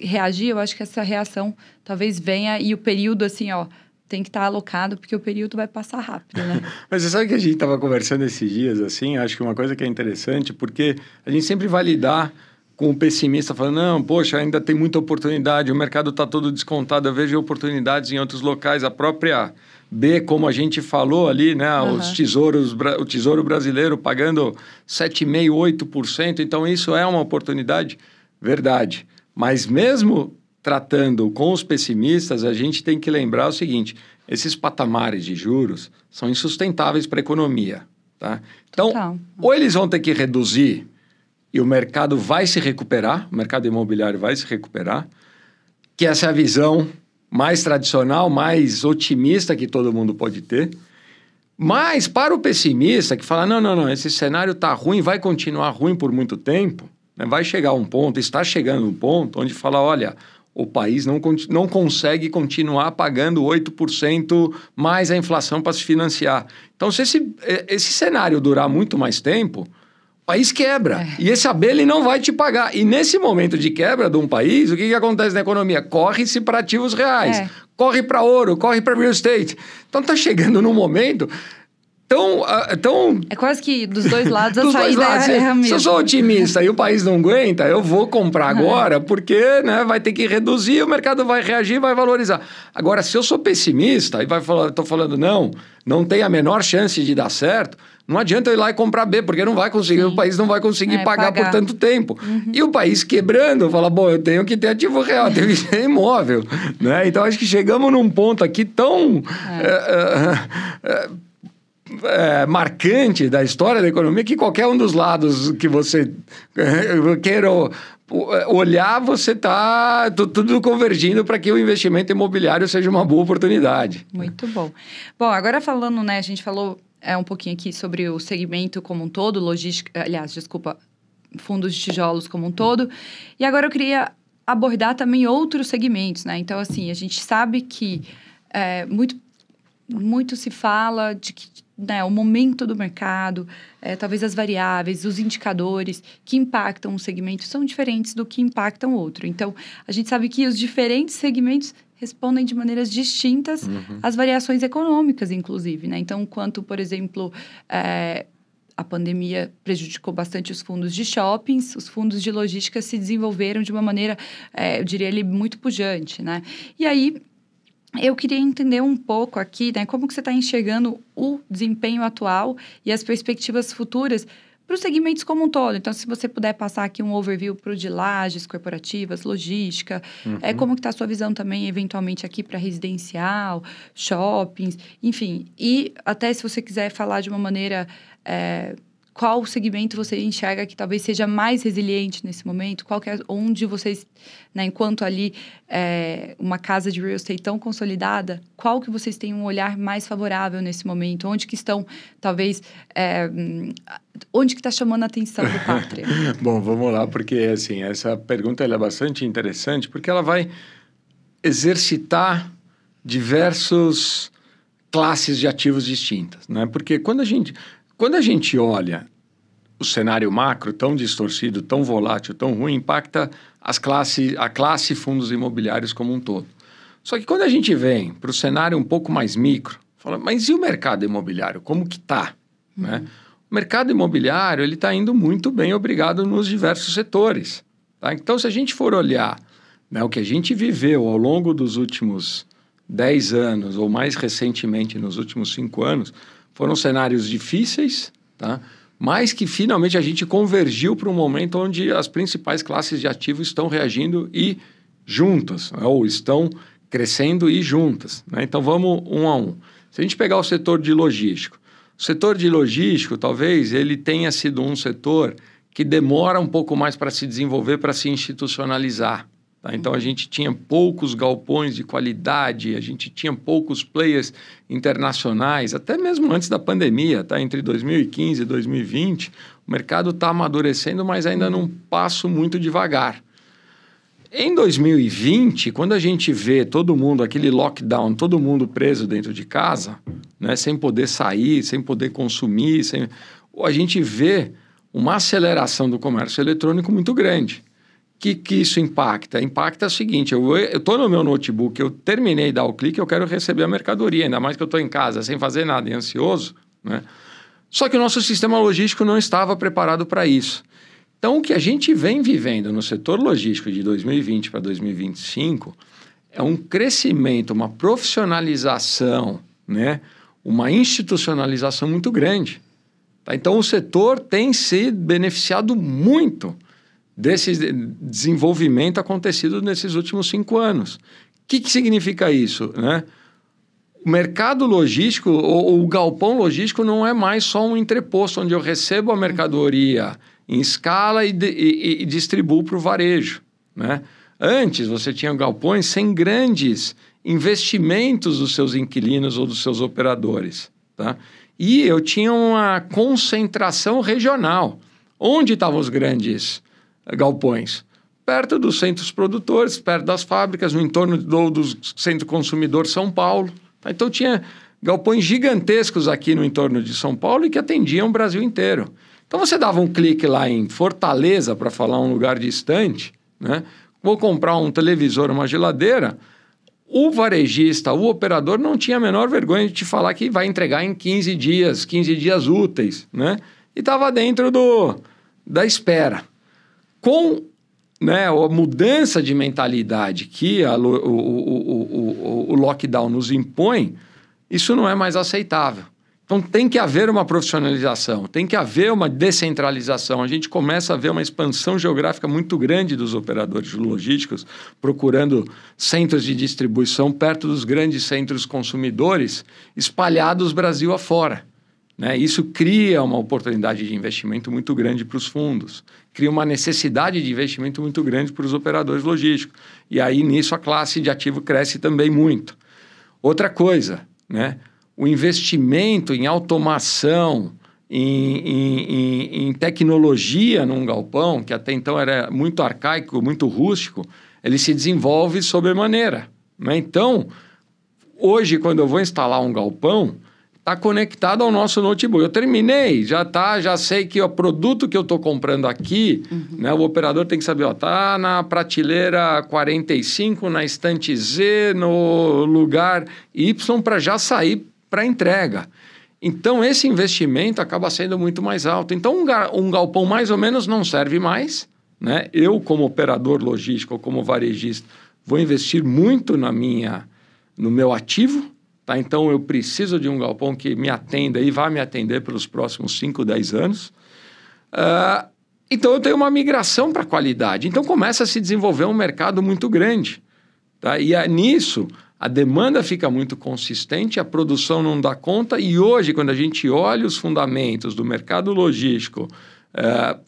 reagir, eu acho que essa reação talvez venha e o período, assim, tem que estar alocado, porque o período vai passar rápido, né? Mas você sabe que a gente estava conversando esses dias, assim, acho que uma coisa que é interessante, porque a gente sempre vai lidar com o pessimista falando, não, poxa, ainda tem muita oportunidade, o mercado está todo descontado, eu vejo oportunidades em outros locais, a própria B, como a gente falou ali, né, o Tesouro Brasileiro pagando 7,5%, 8%, então isso é uma oportunidade, verdade. Mas mesmo tratando com os pessimistas, a gente tem que lembrar o seguinte, esses patamares de juros são insustentáveis para a economia, tá? Então, ou eles vão ter que reduzir e o mercado vai se recuperar, o mercado imobiliário vai se recuperar, que essa é a visão mais tradicional, mais otimista que todo mundo pode ter. Mas para o pessimista que fala, não, esse cenário está ruim, vai continuar ruim por muito tempo, né? Vai chegar um ponto, está chegando um ponto onde fala, olha, o país não consegue continuar pagando 8% mais a inflação para se financiar. Então, se esse cenário durar muito mais tempo, o país quebra. E esse AB ele não vai te pagar. E nesse momento de quebra de um país, o que acontece na economia? Corre-se para ativos reais. Corre para ouro, corre para real estate. Então, está chegando num momento... Então, é quase que dos dois lados a saída é a mesma. Se eu sou otimista e o país não aguenta, eu vou comprar agora, porque, né, vai ter que reduzir, o mercado vai reagir, vai valorizar. Agora, se eu sou pessimista e estou falando, não tem a menor chance de dar certo, não adianta eu ir lá e comprar B, porque não vai conseguir, o país não vai conseguir pagar por tanto tempo. E o país quebrando, fala, bom, eu tenho que ter ativo real, tenho que ter imóvel. Né? Então, acho que chegamos num ponto aqui tão... marcante da história da economia, que qualquer um dos lados que você queira olhar, você está tudo convergindo para que o investimento imobiliário seja uma boa oportunidade. Muito bom. Bom, agora falando, né, a gente falou um pouquinho aqui sobre o segmento como um todo, fundos de tijolos como um todo, e agora eu queria abordar também outros segmentos, né? Então, assim, a gente sabe que muito se fala de que, né, o momento do mercado, talvez as variáveis, os indicadores que impactam um segmento são diferentes do que impactam outro. Então, a gente sabe que os diferentes segmentos respondem de maneiras distintas às variações econômicas, inclusive, né? Então, enquanto, por exemplo, a pandemia prejudicou bastante os fundos de shoppings, os fundos de logística se desenvolveram de uma maneira, eu diria ali, muito pujante, né? E aí, eu queria entender um pouco aqui, né, como que você está enxergando o desempenho atual e as perspectivas futuras para os segmentos como um todo. Então, se você puder passar aqui um overview para o de lajes, corporativas, logística, como que está a sua visão também, eventualmente, aqui para residencial, shoppings, enfim. E até se você quiser falar de uma maneira qual segmento você enxerga que talvez seja mais resiliente nesse momento? Qual que é onde vocês, né, enquanto ali uma casa de real estate tão consolidada, qual que vocês têm um olhar mais favorável nesse momento? Onde que estão, talvez, onde que está chamando a atenção do Pátria? Bom, vamos lá, porque assim, essa pergunta ela é bastante interessante, porque ela vai exercitar diversas classes de ativos distintas, né? Porque quando a gente olha o cenário macro tão distorcido, tão volátil, tão ruim, impacta a classe fundos imobiliários como um todo. Só que quando a gente vem para o cenário um pouco mais micro, fala, mas e o mercado imobiliário? Como que está? Né? O mercado imobiliário ele está indo muito bem, obrigado, nos diversos setores. Tá? Então, se a gente for olhar, né, o que a gente viveu ao longo dos últimos 10 anos, ou mais recentemente nos últimos 5 anos, foram cenários difíceis, tá? Mas que finalmente a gente convergiu para um momento onde as principais classes de ativos estão reagindo e juntas, né? Ou estão crescendo e juntas. Né? Então vamos um a um. Se a gente pegar o setor de logístico, o setor de logístico talvez ele tenha sido um setor que demora um pouco mais para se desenvolver, para se institucionalizar. Tá? Então, a gente tinha poucos galpões de qualidade, a gente tinha poucos players internacionais, até mesmo antes da pandemia, tá? Entre 2015 e 2020, o mercado está amadurecendo, mas ainda num passo muito devagar. Em 2020, quando a gente vê todo mundo, aquele lockdown, todo mundo preso dentro de casa, né? Sem poder sair, sem poder consumir, a gente vê uma aceleração do comércio eletrônico muito grande. Que isso impacta? Impacta o seguinte, eu estou no meu notebook, eu terminei de dar o clique, eu quero receber a mercadoria, ainda mais que eu estou em casa sem fazer nada e ansioso, né? Só que o nosso sistema logístico não estava preparado para isso. Então, o que a gente vem vivendo no setor logístico de 2020 para 2025 é um crescimento, uma profissionalização, né? Uma institucionalização muito grande. Tá? Então, o setor tem se beneficiado muito desse desenvolvimento acontecido nesses últimos 5 anos. O que significa isso? Né? O mercado logístico, ou o galpão logístico, não é mais só um entreposto onde eu recebo a mercadoria em escala e distribuo para o varejo. Né? Antes, você tinha galpões sem grandes investimentos dos seus inquilinos ou dos seus operadores. Tá? E eu tinha uma concentração regional. Onde estavam os grandes galpões? Perto dos centros produtores, perto das fábricas, no entorno do centro consumidor São Paulo. Tá? Então, tinha galpões gigantescos aqui no entorno de São Paulo e que atendiam o Brasil inteiro. Então, você dava um clique lá em Fortaleza, para falar um lugar distante, né? Vou comprar um televisor, uma geladeira, o varejista, o operador não tinha a menor vergonha de te falar que vai entregar em 15 dias úteis, né? E estava dentro da espera. Com, né, a mudança de mentalidade que o lockdown nos impõe, isso não é mais aceitável. Então, tem que haver uma profissionalização, tem que haver uma descentralização. A gente começa a ver uma expansão geográfica muito grande dos operadores logísticos, procurando centros de distribuição perto dos grandes centros consumidores, espalhados Brasil afora. Né? Isso cria uma oportunidade de investimento muito grande para os fundos, cria uma necessidade de investimento muito grande para os operadores logísticos. E aí, nisso, a classe de ativo cresce também muito. Outra coisa, né? O investimento em automação, em tecnologia num galpão, que até então era muito arcaico, muito rústico, ele se desenvolve sobremaneira. Né? Então, hoje, quando eu vou instalar um galpão, está conectado ao nosso notebook. Eu terminei, já sei que o produto que eu estou comprando aqui, né, o operador tem que saber, está na prateleira 45, na estante Z, no lugar Y, para já sair para entrega. Então, esse investimento acaba sendo muito mais alto. Então, um galpão mais ou menos não serve mais. Né? Eu, como operador logístico, ou como varejista, vou investir muito no meu ativo. Tá? Então, eu preciso de um galpão que me atenda e vai me atender pelos próximos 5, 10 anos. Então, eu tenho uma migração para a qualidade. Então, começa a se desenvolver um mercado muito grande. Tá? E nisso, a demanda fica muito consistente, a produção não dá conta, e hoje, quando a gente olha os fundamentos do mercado logístico,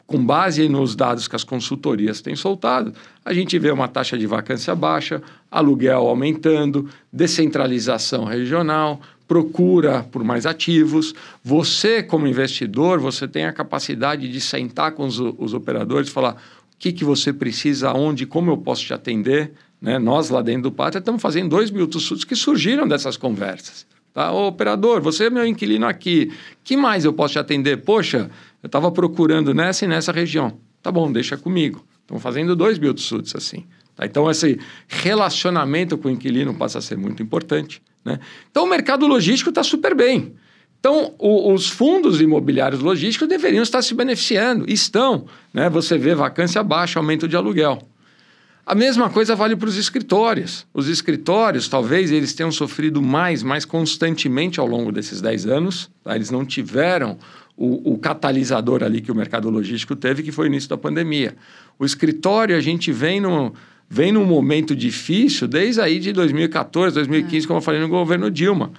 com base nos dados que as consultorias têm soltado, a gente vê uma taxa de vacância baixa, aluguel aumentando, descentralização regional, procura por mais ativos. Você, como investidor, você tem a capacidade de sentar com os operadores e falar o que você precisa, onde, como eu posso te atender. Né? Nós, lá dentro do Pátria, estamos fazendo 2 build-to-suits que surgiram dessas conversas. Tá? Ô, operador, você é meu inquilino aqui. Que mais eu posso te atender? Poxa, eu estava procurando nessa e nessa região. Tá bom, deixa comigo. Estamos fazendo 2 build-to-suits assim. Tá? Então, esse relacionamento com o inquilino passa a ser muito importante. Né? Então, o mercado logístico está super bem. Então, os fundos imobiliários logísticos deveriam estar se beneficiando. Estão. Né? Você vê vacância baixa, aumento de aluguel. A mesma coisa vale para os escritórios. Os escritórios, talvez, eles tenham sofrido mais constantemente ao longo desses 10 anos. Tá? Eles não tiveram o catalisador ali que o mercado logístico teve, que foi o início da pandemia. O escritório, a gente vem num momento difícil desde aí de 2014, 2015, como eu falei no governo Dilma.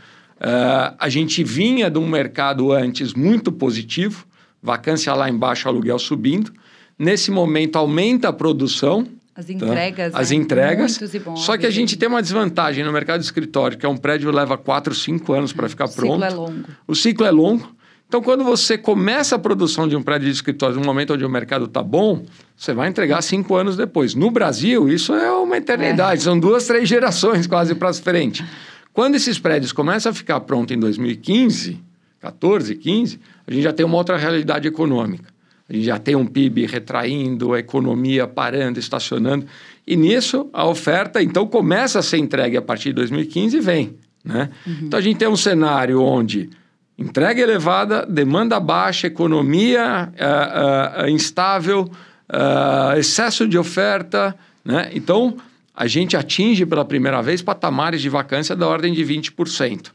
A gente vinha de um mercado antes muito positivo, vacância lá embaixo, aluguel subindo. Nesse momento, aumenta a produção. As entregas, tá? As entregas. Muitos imóveis. Só que a gente tem uma desvantagem no mercado de escritório, que é um prédio leva 4, 5 anos para ficar pronto. O ciclo é longo. O ciclo é longo. Então, quando você começa a produção de um prédio de escritório no momento onde o mercado está bom, você vai entregar 5 anos depois. No Brasil, isso é uma eternidade. São 2, 3 gerações quase para frente. Quando esses prédios começam a ficar prontos em 2015, 14, 15, a gente já tem uma outra realidade econômica. A gente já tem um PIB retraindo, a economia parando, estacionando. E nisso, a oferta, então, começa a ser entregue a partir de 2015 e vem. Né? Então, a gente tem um cenário onde entrega elevada, demanda baixa, economia instável, excesso de oferta. Né? Então, a gente atinge pela primeira vez patamares de vacância da ordem de 20%.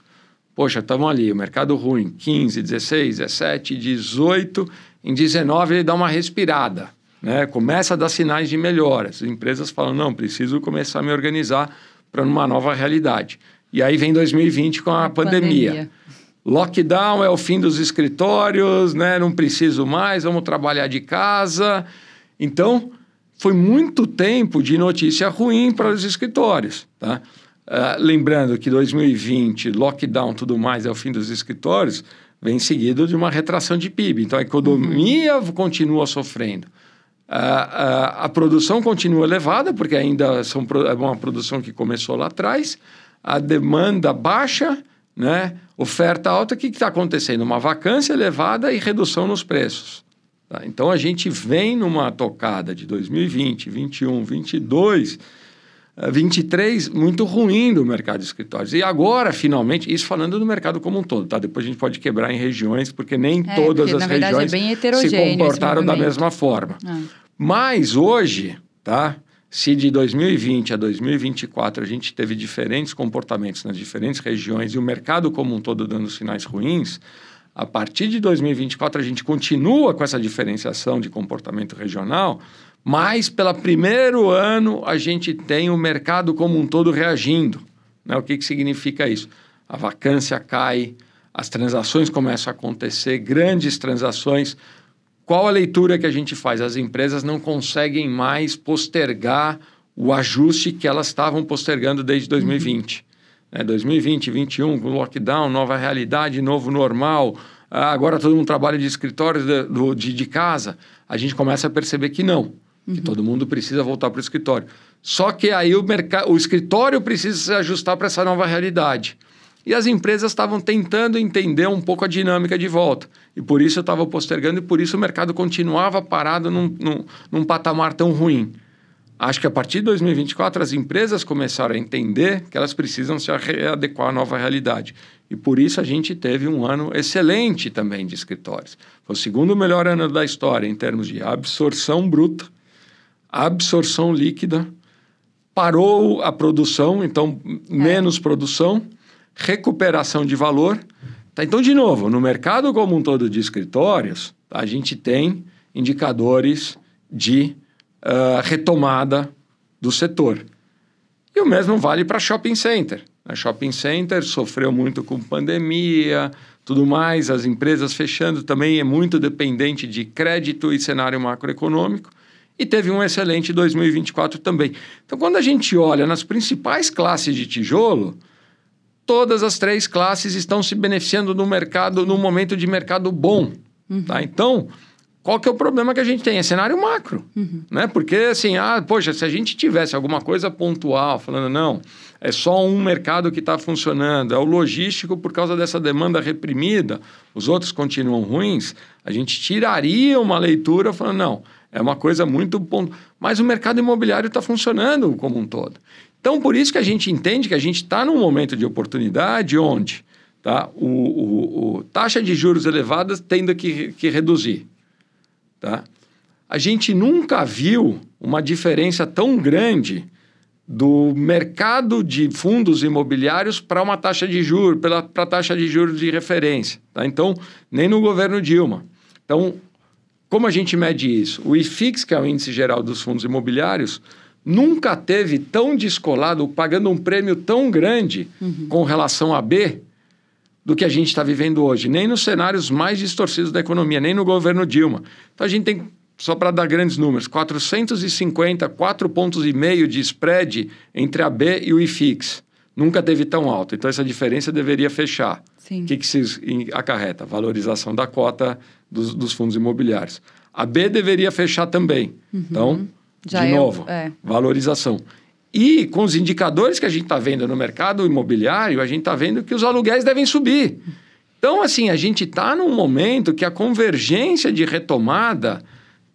Poxa, estamos ali, o mercado ruim, 15, 16, 17, 18... Em 19 ele dá uma respirada, né? Começa a dar sinais de melhora. As empresas falam, não, preciso começar a me organizar para uma nova realidade. E aí vem 2020 com a pandemia. Lockdown é o fim dos escritórios, né? Não preciso mais, vamos trabalhar de casa. Então, foi muito tempo de notícia ruim para os escritórios. Tá? Lembrando que 2020, lockdown, tudo mais, é o fim dos escritórios, vem seguido de uma retração de PIB. Então, a economia continua sofrendo. A produção continua elevada, porque ainda é uma produção que começou lá atrás. A demanda baixa, né? Oferta alta. O que está acontecendo? Uma vacância elevada e redução nos preços. Tá? Então, a gente vem numa tocada de 2020, 21, 22... 23, muito ruim do mercado de escritórios. E agora, finalmente, isso falando do mercado como um todo, tá? Depois a gente pode quebrar em regiões, porque nem todas as regiões se comportaram da mesma forma. Mas hoje, tá? Se de 2020 a 2024 a gente teve diferentes comportamentos nas diferentes regiões e o mercado como um todo dando sinais ruins, a partir de 2024 a gente continua com essa diferenciação de comportamento regional, mas pelo primeiro ano a gente tem o mercado como um todo reagindo. Né? O que significa isso? A vacância cai, as transações começam a acontecer, grandes transações. Qual a leitura que a gente faz? As empresas não conseguem mais postergar o ajuste que elas estavam postergando desde 2020. 2020, 2021, com lockdown, nova realidade, novo normal. Agora todo mundo trabalha de escritório, de casa. A gente começa a perceber que não. Que todo mundo precisa voltar para o escritório. Só que aí o escritório precisa se ajustar para essa nova realidade. E as empresas estavam tentando entender um pouco a dinâmica de volta. E por isso eu estava postergando e por isso o mercado continuava parado num patamar tão ruim. Acho que a partir de 2024 as empresas começaram a entender que elas precisam se readequar à nova realidade. E por isso a gente teve um ano excelente também de escritórios. Foi o segundo melhor ano da história em termos de absorção bruta, absorção líquida, parou a produção, então menos produção, recuperação de valor. Tá, então, de novo, no mercado como um todo de escritórios, a gente tem indicadores de retomada do setor. E o mesmo vale para shopping center. Shopping center sofreu muito com pandemia, tudo mais, as empresas fechando, também é muito dependente de crédito e cenário macroeconômico, e teve um excelente 2024 também. Então, quando a gente olha nas principais classes de tijolo, todas as 3 classes estão se beneficiando no mercado, num momento de mercado bom. Tá? Então, qual que é o problema que a gente tem? É cenário macro. Né? Porque, assim, poxa, se a gente tivesse alguma coisa pontual, falando, não, é só um mercado que está funcionando, é o logístico por causa dessa demanda reprimida, os outros continuam ruins, a gente tiraria uma leitura falando, não, é uma coisa muito pontual. Mas o mercado imobiliário está funcionando como um todo. Então, por isso que a gente entende que a gente está num momento de oportunidade onde tá, taxa de juros elevadas tendo que reduzir. Tá? A gente nunca viu uma diferença tão grande do mercado de fundos imobiliários para uma taxa de juros, para a taxa de juros de referência. Tá? Então, nem no governo Dilma. Então, como a gente mede isso? O IFIX, que é o índice geral dos fundos imobiliários, nunca teve tão descolado, pagando um prêmio tão grande com relação a B, do que a gente está vivendo hoje. Nem nos cenários mais distorcidos da economia, nem no governo Dilma. Então, a gente tem, só para dar grandes números, 4,5 pontos de spread entre a B e o IFIX. Nunca teve tão alto. Então, essa diferença deveria fechar. Sim. O que se acarreta? Valorização da cota dos fundos imobiliários. A B deveria fechar também. Então, de novo, valorização. E com os indicadores que a gente está vendo no mercado imobiliário, a gente está vendo que os aluguéis devem subir. Então, assim, a gente está num momento que a convergência de retomada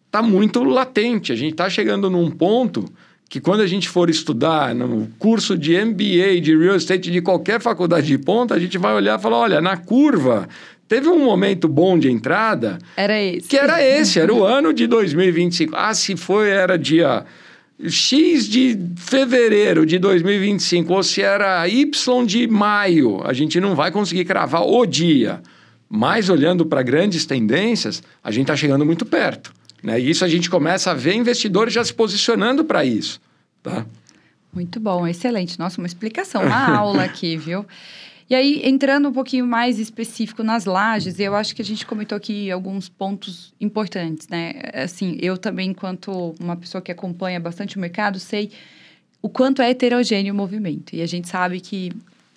está muito latente. A gente está chegando num ponto que quando a gente for estudar no curso de MBA, de Real Estate, de qualquer faculdade de ponta, a gente vai olhar e falar, olha, na curva, teve um momento bom de entrada... Era esse. Que era esse, era o ano de 2025. Era dia X de fevereiro de 2025, ou se era Y de maio, a gente não vai conseguir cravar o dia. Mas olhando para grandes tendências, a gente está chegando muito perto. Né? E isso a gente começa a ver investidores já se posicionando para isso. Tá? Muito bom, excelente. Nossa, uma explicação, uma aula aqui, viu? E aí, entrando um pouquinho mais específico nas lajes, eu acho que a gente comentou aqui alguns pontos importantes, né? Assim, eu também, enquanto uma pessoa que acompanha bastante o mercado, sei o quanto é heterogêneo o movimento. E a gente sabe que,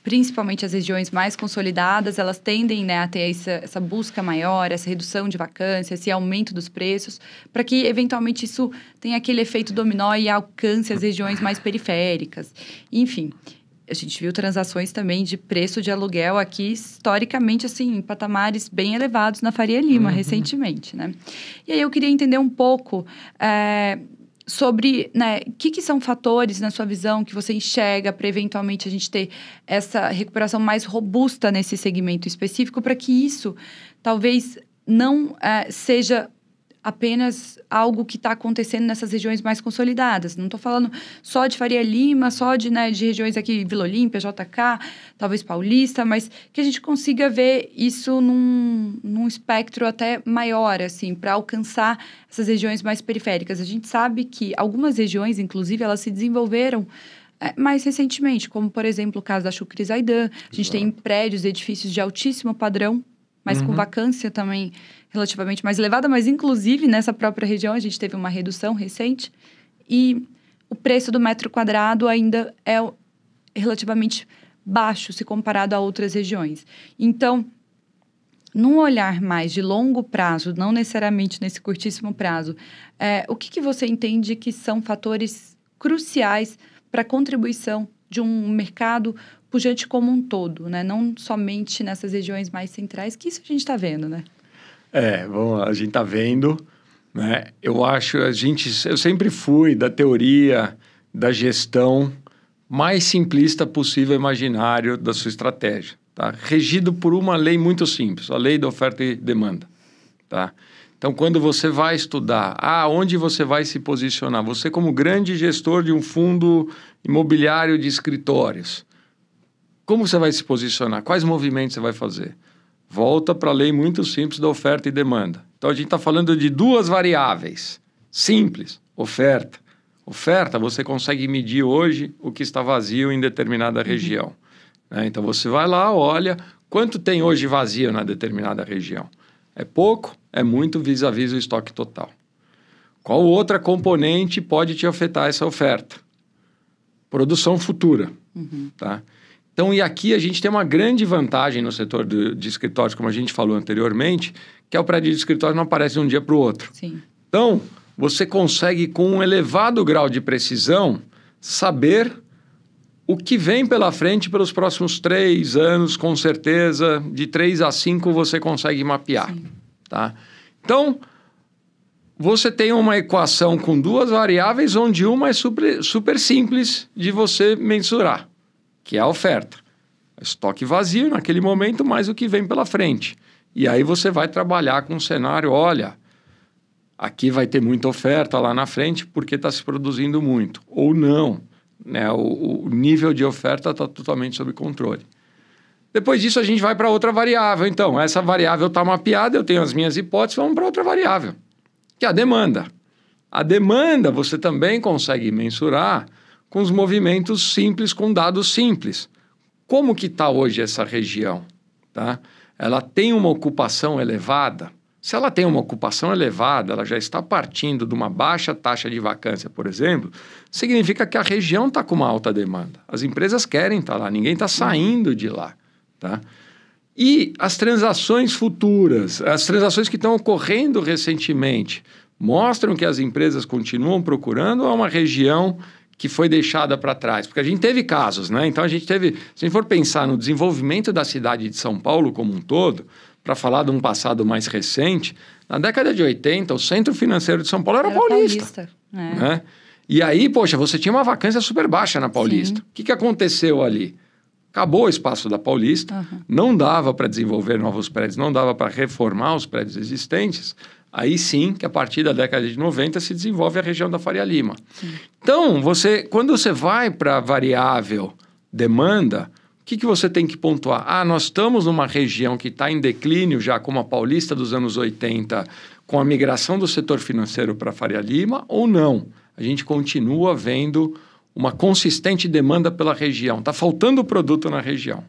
principalmente as regiões mais consolidadas, elas tendem, né, a ter essa busca maior, essa redução de vacância, esse aumento dos preços, para que, eventualmente, isso tenha aquele efeito dominó e alcance as regiões mais periféricas. Enfim, a gente viu transações também de preço de aluguel aqui, historicamente, assim, em patamares bem elevados na Faria Lima, recentemente, né? E aí eu queria entender um pouco sobre, né, o que são fatores, na sua visão, que você enxerga para, eventualmente, a gente ter essa recuperação mais robusta nesse segmento específico, para que isso, talvez, não seja apenas algo que está acontecendo nessas regiões mais consolidadas. Não estou falando só de Faria Lima, só de regiões aqui, Vila Olímpia, JK, talvez Paulista, mas que a gente consiga ver isso num espectro até maior, assim, para alcançar essas regiões mais periféricas. A gente sabe que algumas regiões, inclusive, elas se desenvolveram mais recentemente, como, por exemplo, o caso da Chucri Zaidan. A gente tem prédios, edifícios de altíssimo padrão, mas com vacância também relativamente mais elevada, mas inclusive nessa própria região a gente teve uma redução recente e o preço do metro quadrado ainda é relativamente baixo se comparado a outras regiões. Então, num olhar mais de longo prazo, não necessariamente nesse curtíssimo prazo, o que você entende que são fatores cruciais para a contribuição de um mercado pujante como um todo, né? Não somente nessas regiões mais centrais, que isso a gente está vendo, né? Vamos lá, a gente está vendo, né? Eu sempre fui da teoria da gestão mais simplista possível imaginário da sua estratégia, tá? Regido por uma lei muito simples, a lei da oferta e demanda, tá? Então, quando você vai estudar, onde você vai se posicionar, você como grande gestor de um fundo imobiliário de escritórios, como você vai se posicionar? Quais movimentos você vai fazer? Volta para a lei muito simples da oferta e demanda. Então, a gente está falando de duas variáveis simples, oferta. Oferta, você consegue medir hoje o que está vazio em determinada região. Né? Então, você vai lá, olha, quanto tem hoje vazio na determinada região. É pouco, é muito vis-à-vis o estoque total. Qual outra componente pode te afetar essa oferta? Produção futura. Tá? Então, e aqui a gente tem uma grande vantagem no setor de escritórios, como a gente falou anteriormente, que é o prédio de escritório não aparece de um dia para o outro. Sim. Então, você consegue, com um elevado grau de precisão, saber o que vem pela frente pelos próximos 3 anos, com certeza, de 3 a 5 você consegue mapear. Tá? Então, você tem uma equação com 2 variáveis, onde uma é super simples de você mensurar, que é a oferta. Estoque vazio naquele momento, mais o que vem pela frente. E aí você vai trabalhar com um cenário, olha, aqui vai ter muita oferta lá na frente porque está se produzindo muito. Ou não, né? O nível de oferta está totalmente sob controle. Depois disso, a gente vai para outra variável. Então, essa variável está mapeada, eu tenho as minhas hipóteses, vamos para outra variável, que é a demanda. A demanda você também consegue mensurar com os movimentos simples, com dados simples. Como que está hoje essa região? Tá? Ela tem uma ocupação elevada? Se ela tem uma ocupação elevada, ela já está partindo de uma baixa taxa de vacância, por exemplo, significa que a região está com uma alta demanda. As empresas querem estar lá, ninguém está saindo de lá. Tá? E as transações futuras, as transações que estão ocorrendo recentemente, mostram que as empresas continuam procurando ou é uma região que foi deixada para trás? Porque a gente teve casos, né? Então, se a gente for pensar no desenvolvimento da cidade de São Paulo como um todo, para falar de um passado mais recente, na década de 80, o centro financeiro de São Paulo era Paulista. Né? E aí, poxa, você tinha uma vacância super baixa na Paulista. Sim. O que aconteceu ali? Acabou o espaço da Paulista, não dava para desenvolver novos prédios, não dava para reformar os prédios existentes. Aí sim, que a partir da década de 90 se desenvolve a região da Faria Lima. Sim. Então, quando você vai para a variável demanda, o que você tem que pontuar? Ah, nós estamos numa região que está em declínio já, como a Paulista dos anos 80, com a migração do setor financeiro para a Faria Lima, ou não? A gente continua vendo uma consistente demanda pela região. Está faltando produto na região.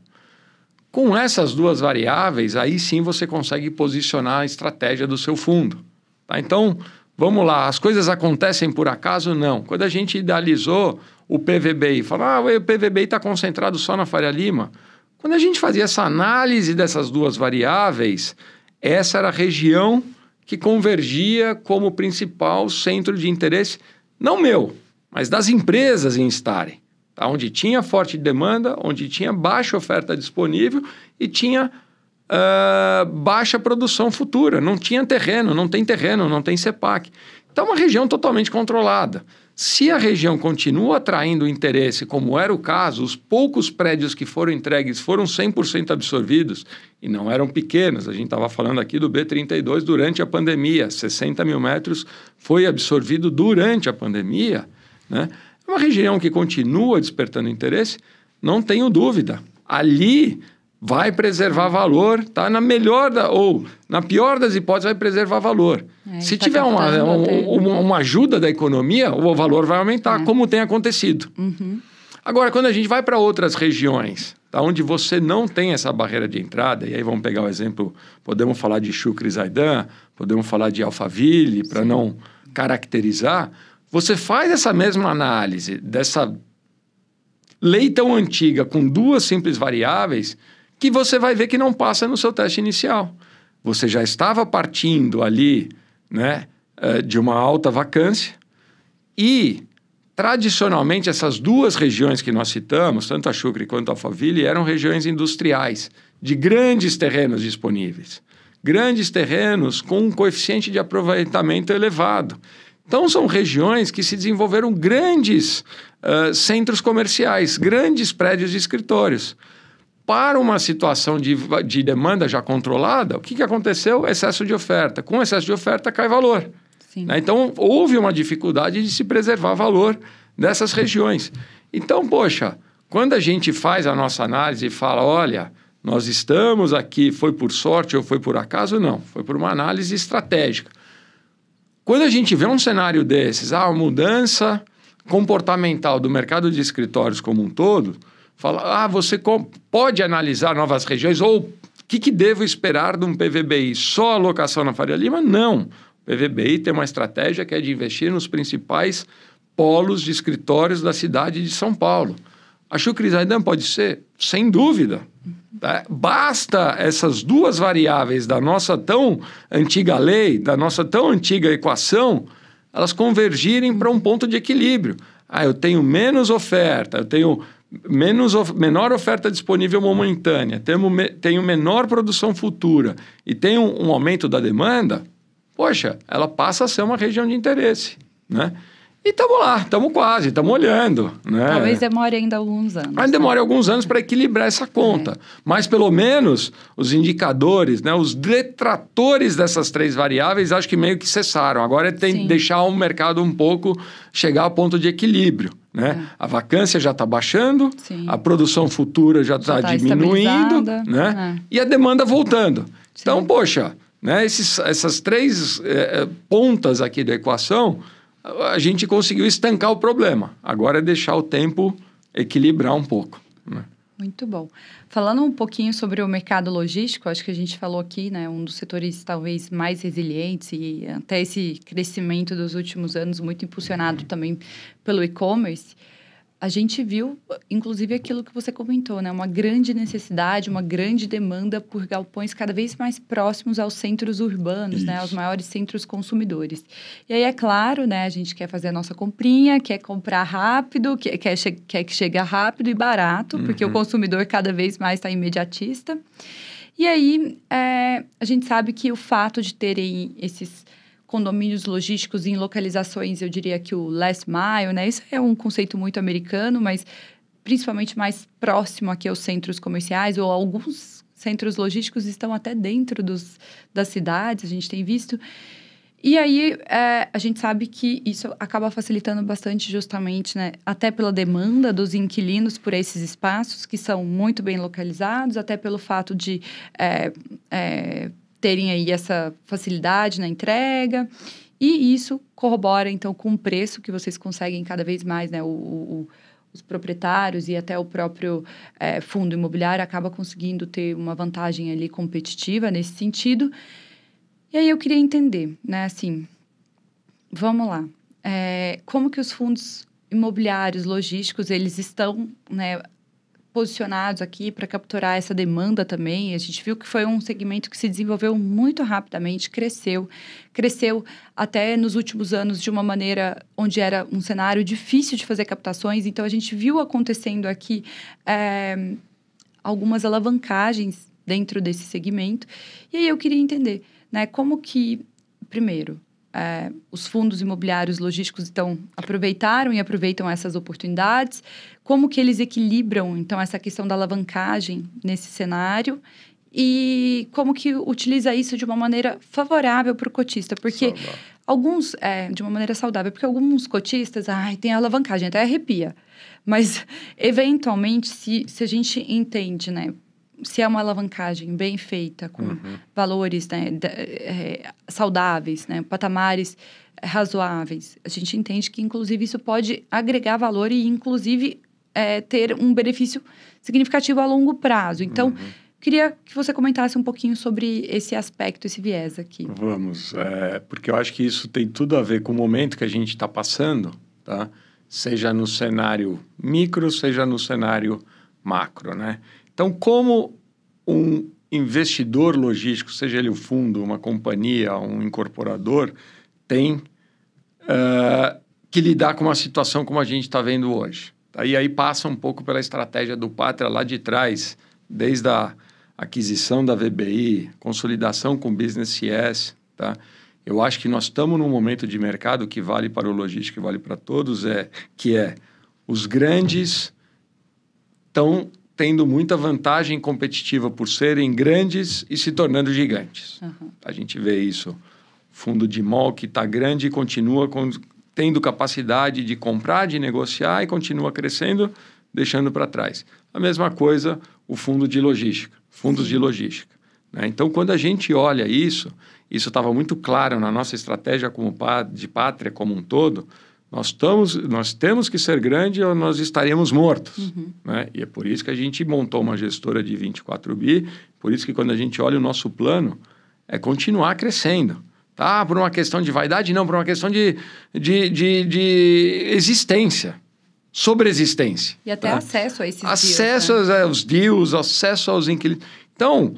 Com essas 2 variáveis, aí sim você consegue posicionar a estratégia do seu fundo. Tá? Então, vamos lá. As coisas acontecem por acaso? Não. Quando a gente idealizou o PVBI, falou, o PVBI está concentrado só na Faria Lima. Quando a gente fazia essa análise dessas 2 variáveis, essa era a região que convergia como principal centro de interesse, não meu, mas das empresas em estarem. Tá? Onde tinha forte demanda, onde tinha baixa oferta disponível e tinha baixa produção futura. Não tinha terreno, não tem CEPAC. Então, é uma região totalmente controlada. Se a região continua atraindo interesse, como era o caso, os poucos prédios que foram entregues foram 100% absorvidos e não eram pequenos. A gente estava falando aqui do B32 durante a pandemia. 60 mil metros foi absorvido durante a pandemia, né? É uma região que continua despertando interesse, não tenho dúvida. Ali vai preservar valor, tá? Na pior das hipóteses, vai preservar valor. Se tiver uma ajuda da economia, o valor vai aumentar, como tem acontecido. Agora, quando a gente vai para outras regiões, tá? Onde você não tem essa barreira de entrada, e aí vamos pegar o exemplo, podemos falar de Chucre e Zaidan, podemos falar de Alphaville, para não caracterizar. Você faz essa mesma análise dessa lei tão antiga com 2 simples variáveis que você vai ver que não passa no seu teste inicial. Você já estava partindo ali, né, de uma alta vacância e, tradicionalmente, essas 2 regiões que nós citamos, tanto a Chucre quanto a Alphaville, eram regiões industriais, de grandes terrenos disponíveis. Grandes terrenos com um coeficiente de aproveitamento elevado. Então, são regiões que se desenvolveram grandes centros comerciais, grandes prédios de escritórios. Para uma situação de demanda já controlada, o que aconteceu? Excesso de oferta. Com excesso de oferta, cai valor. Né? Então, houve uma dificuldade de se preservar valor dessas regiões. Então, poxa, quando a gente faz a nossa análise e fala, olha, nós estamos aqui, foi por sorte ou foi por acaso? Não, foi por uma análise estratégica. Quando a gente vê um cenário desses, a mudança comportamental do mercado de escritórios como um todo, fala, você pode analisar novas regiões ou o que devo esperar de um PVBI? Só alocação na Faria Lima? Não. O PVBI tem uma estratégia que é de investir nos principais polos de escritórios da cidade de São Paulo. A Chucri Zaidan pode ser? Sem dúvida. Basta essas duas variáveis da nossa tão antiga lei, da nossa tão antiga equação, elas convergirem para um ponto de equilíbrio. Eu tenho menos oferta, eu tenho menor oferta disponível momentânea, tenho menor produção futura e tenho um aumento da demanda, poxa, ela passa a ser uma região de interesse, né? E estamos lá, estamos quase, estamos olhando, né? Talvez demore ainda alguns anos. Mas demore alguns anos para equilibrar essa conta. Mas, pelo menos, os indicadores, né, os detratores dessas três variáveis, acho que meio que cessaram. Agora tem que deixar o mercado um pouco chegar ao ponto de equilíbrio, né? A vacância já está baixando, a produção futura já está diminuindo, né? E a demanda voltando. Então, poxa, né, essas três pontas aqui da equação, a gente conseguiu estancar o problema. Agora é deixar o tempo equilibrar um pouco, né? Muito bom. Falando um pouquinho sobre o mercado logístico, acho que a gente falou aqui, né, um dos setores talvez mais resilientes e até esse crescimento dos últimos anos muito impulsionado também pelo e-commerce. A gente viu, inclusive, aquilo que você comentou, né? Uma grande necessidade, uma grande demanda por galpões cada vez mais próximos aos centros urbanos, né? Aos maiores centros consumidores. E aí, é claro, né? A gente quer fazer a nossa comprinha, quer comprar rápido, quer que chegue rápido e barato, porque o consumidor cada vez mais está imediatista. E aí, a gente sabe que o fato de terem esses condomínios logísticos em localizações, eu diria que o last mile, né? Isso é um conceito muito americano, mas principalmente mais próximo aqui aos centros comerciais, ou alguns centros logísticos estão até dentro das cidades, a gente tem visto. E aí, a gente sabe que isso acaba facilitando bastante justamente, né? Até pela demanda dos inquilinos por esses espaços, que são muito bem localizados, até pelo fato de terem aí essa facilidade na entrega, e isso corrobora, então, com o preço que vocês conseguem cada vez mais, né? Os proprietários e até o próprio fundo imobiliário acaba conseguindo ter uma vantagem ali competitiva nesse sentido. E aí eu queria entender, né, assim, vamos lá, como que os fundos imobiliários logísticos, eles estão, né, posicionados aqui para capturar essa demanda também. A gente viu que foi um segmento que se desenvolveu muito rapidamente, cresceu até nos últimos anos de uma maneira onde era um cenário difícil de fazer captações. Então, a gente viu acontecendo aqui algumas alavancagens dentro desse segmento. E aí eu queria entender, né, como que, primeiro, os fundos imobiliários logísticos aproveitaram e aproveitam essas oportunidades, como que eles equilibram, então, essa questão da alavancagem nesse cenário e como que utiliza isso de uma maneira favorável para o cotista, porque alguns, de uma maneira saudável, porque alguns cotistas, tem alavancagem, até arrepia, mas, eventualmente, se a gente entende, né, se é uma alavancagem bem feita, com valores, né, saudáveis, né, patamares razoáveis, a gente entende que, inclusive, isso pode agregar valor e, inclusive, ter um benefício significativo a longo prazo. Então, queria que você comentasse um pouquinho sobre esse aspecto, esse viés aqui. Vamos, porque eu acho que isso tem tudo a ver com o momento que a gente está passando, tá? Seja no cenário micro, seja no cenário macro, né? Então, como um investidor logístico, seja ele um fundo, uma companhia, um incorporador, tem que lidar com uma situação como a gente está vendo hoje. E aí passa um pouco pela estratégia do Pátria lá de trás, desde a aquisição da VBI, consolidação com Business CS, tá? Eu acho que nós estamos num momento de mercado que vale para o logístico e vale para todos, os grandes estão tendo muita vantagem competitiva por serem grandes e se tornando gigantes. A gente vê isso. Fundo de mall que está grande e continua tendo capacidade de comprar, de negociar e continua crescendo, deixando para trás. A mesma coisa o fundo de logística, fundos de logística, né? Então, quando a gente olha isso estava muito claro na nossa estratégia de Pátria como um todo, Nós temos que ser grande ou nós estaremos mortos. Né? E é por isso que a gente montou uma gestora de 24 bi, por isso que quando a gente olha o nosso plano, é continuar crescendo. Tá? Por uma questão de vaidade, não, por uma questão de existência, sobreexistência. E até acesso a esses acesso deals, né? aos deals, acesso aos inquilinos. Então,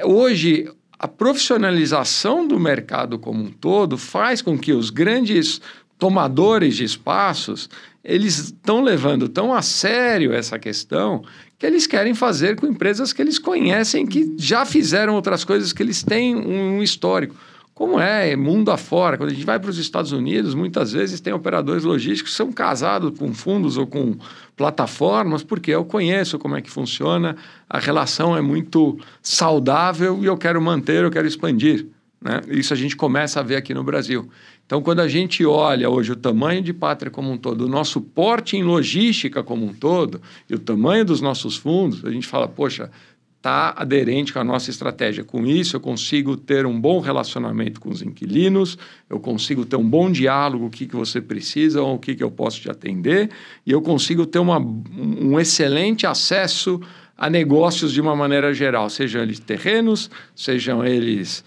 hoje, a profissionalização do mercado como um todo faz com que os grandes tomadores de espaços, eles estão levando tão a sério essa questão que eles querem fazer com empresas que eles conhecem, que já fizeram outras coisas, que eles têm um histórico. Como mundo afora, quando a gente vai para os Estados Unidos, muitas vezes tem operadores logísticos que são casados com fundos ou com plataformas, porque eu conheço como é que funciona, a relação é muito saudável e eu quero manter, eu quero expandir. Né? Isso a gente começa a ver aqui no Brasil. Então, quando a gente olha hoje o tamanho de Pátria como um todo, o nosso porte em logística como um todo e o tamanho dos nossos fundos, a gente fala, poxa, está aderente com a nossa estratégia. Com isso, eu consigo ter um bom relacionamento com os inquilinos, eu consigo ter um bom diálogo, o que você precisa, ou o que eu posso te atender, e eu consigo ter um excelente acesso a negócios de uma maneira geral, sejam eles terrenos, sejam eles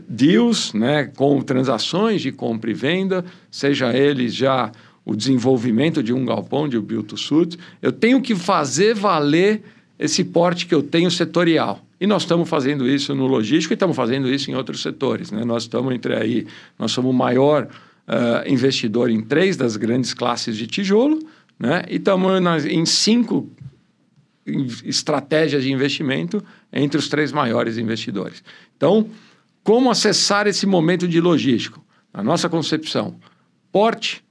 deals, né, com transações de compra e venda, seja eles já o desenvolvimento de um galpão, de um build to suit. Eu tenho que fazer valer esse porte que eu tenho setorial. E nós estamos fazendo isso no logístico e estamos fazendo isso em outros setores. Né? Nós somos o maior investidor em 3 das grandes classes de tijolo, né? E estamos em 5 estratégias de investimento entre os 3 maiores investidores. Então, como acessar esse momento de logístico? Na nossa concepção, porte,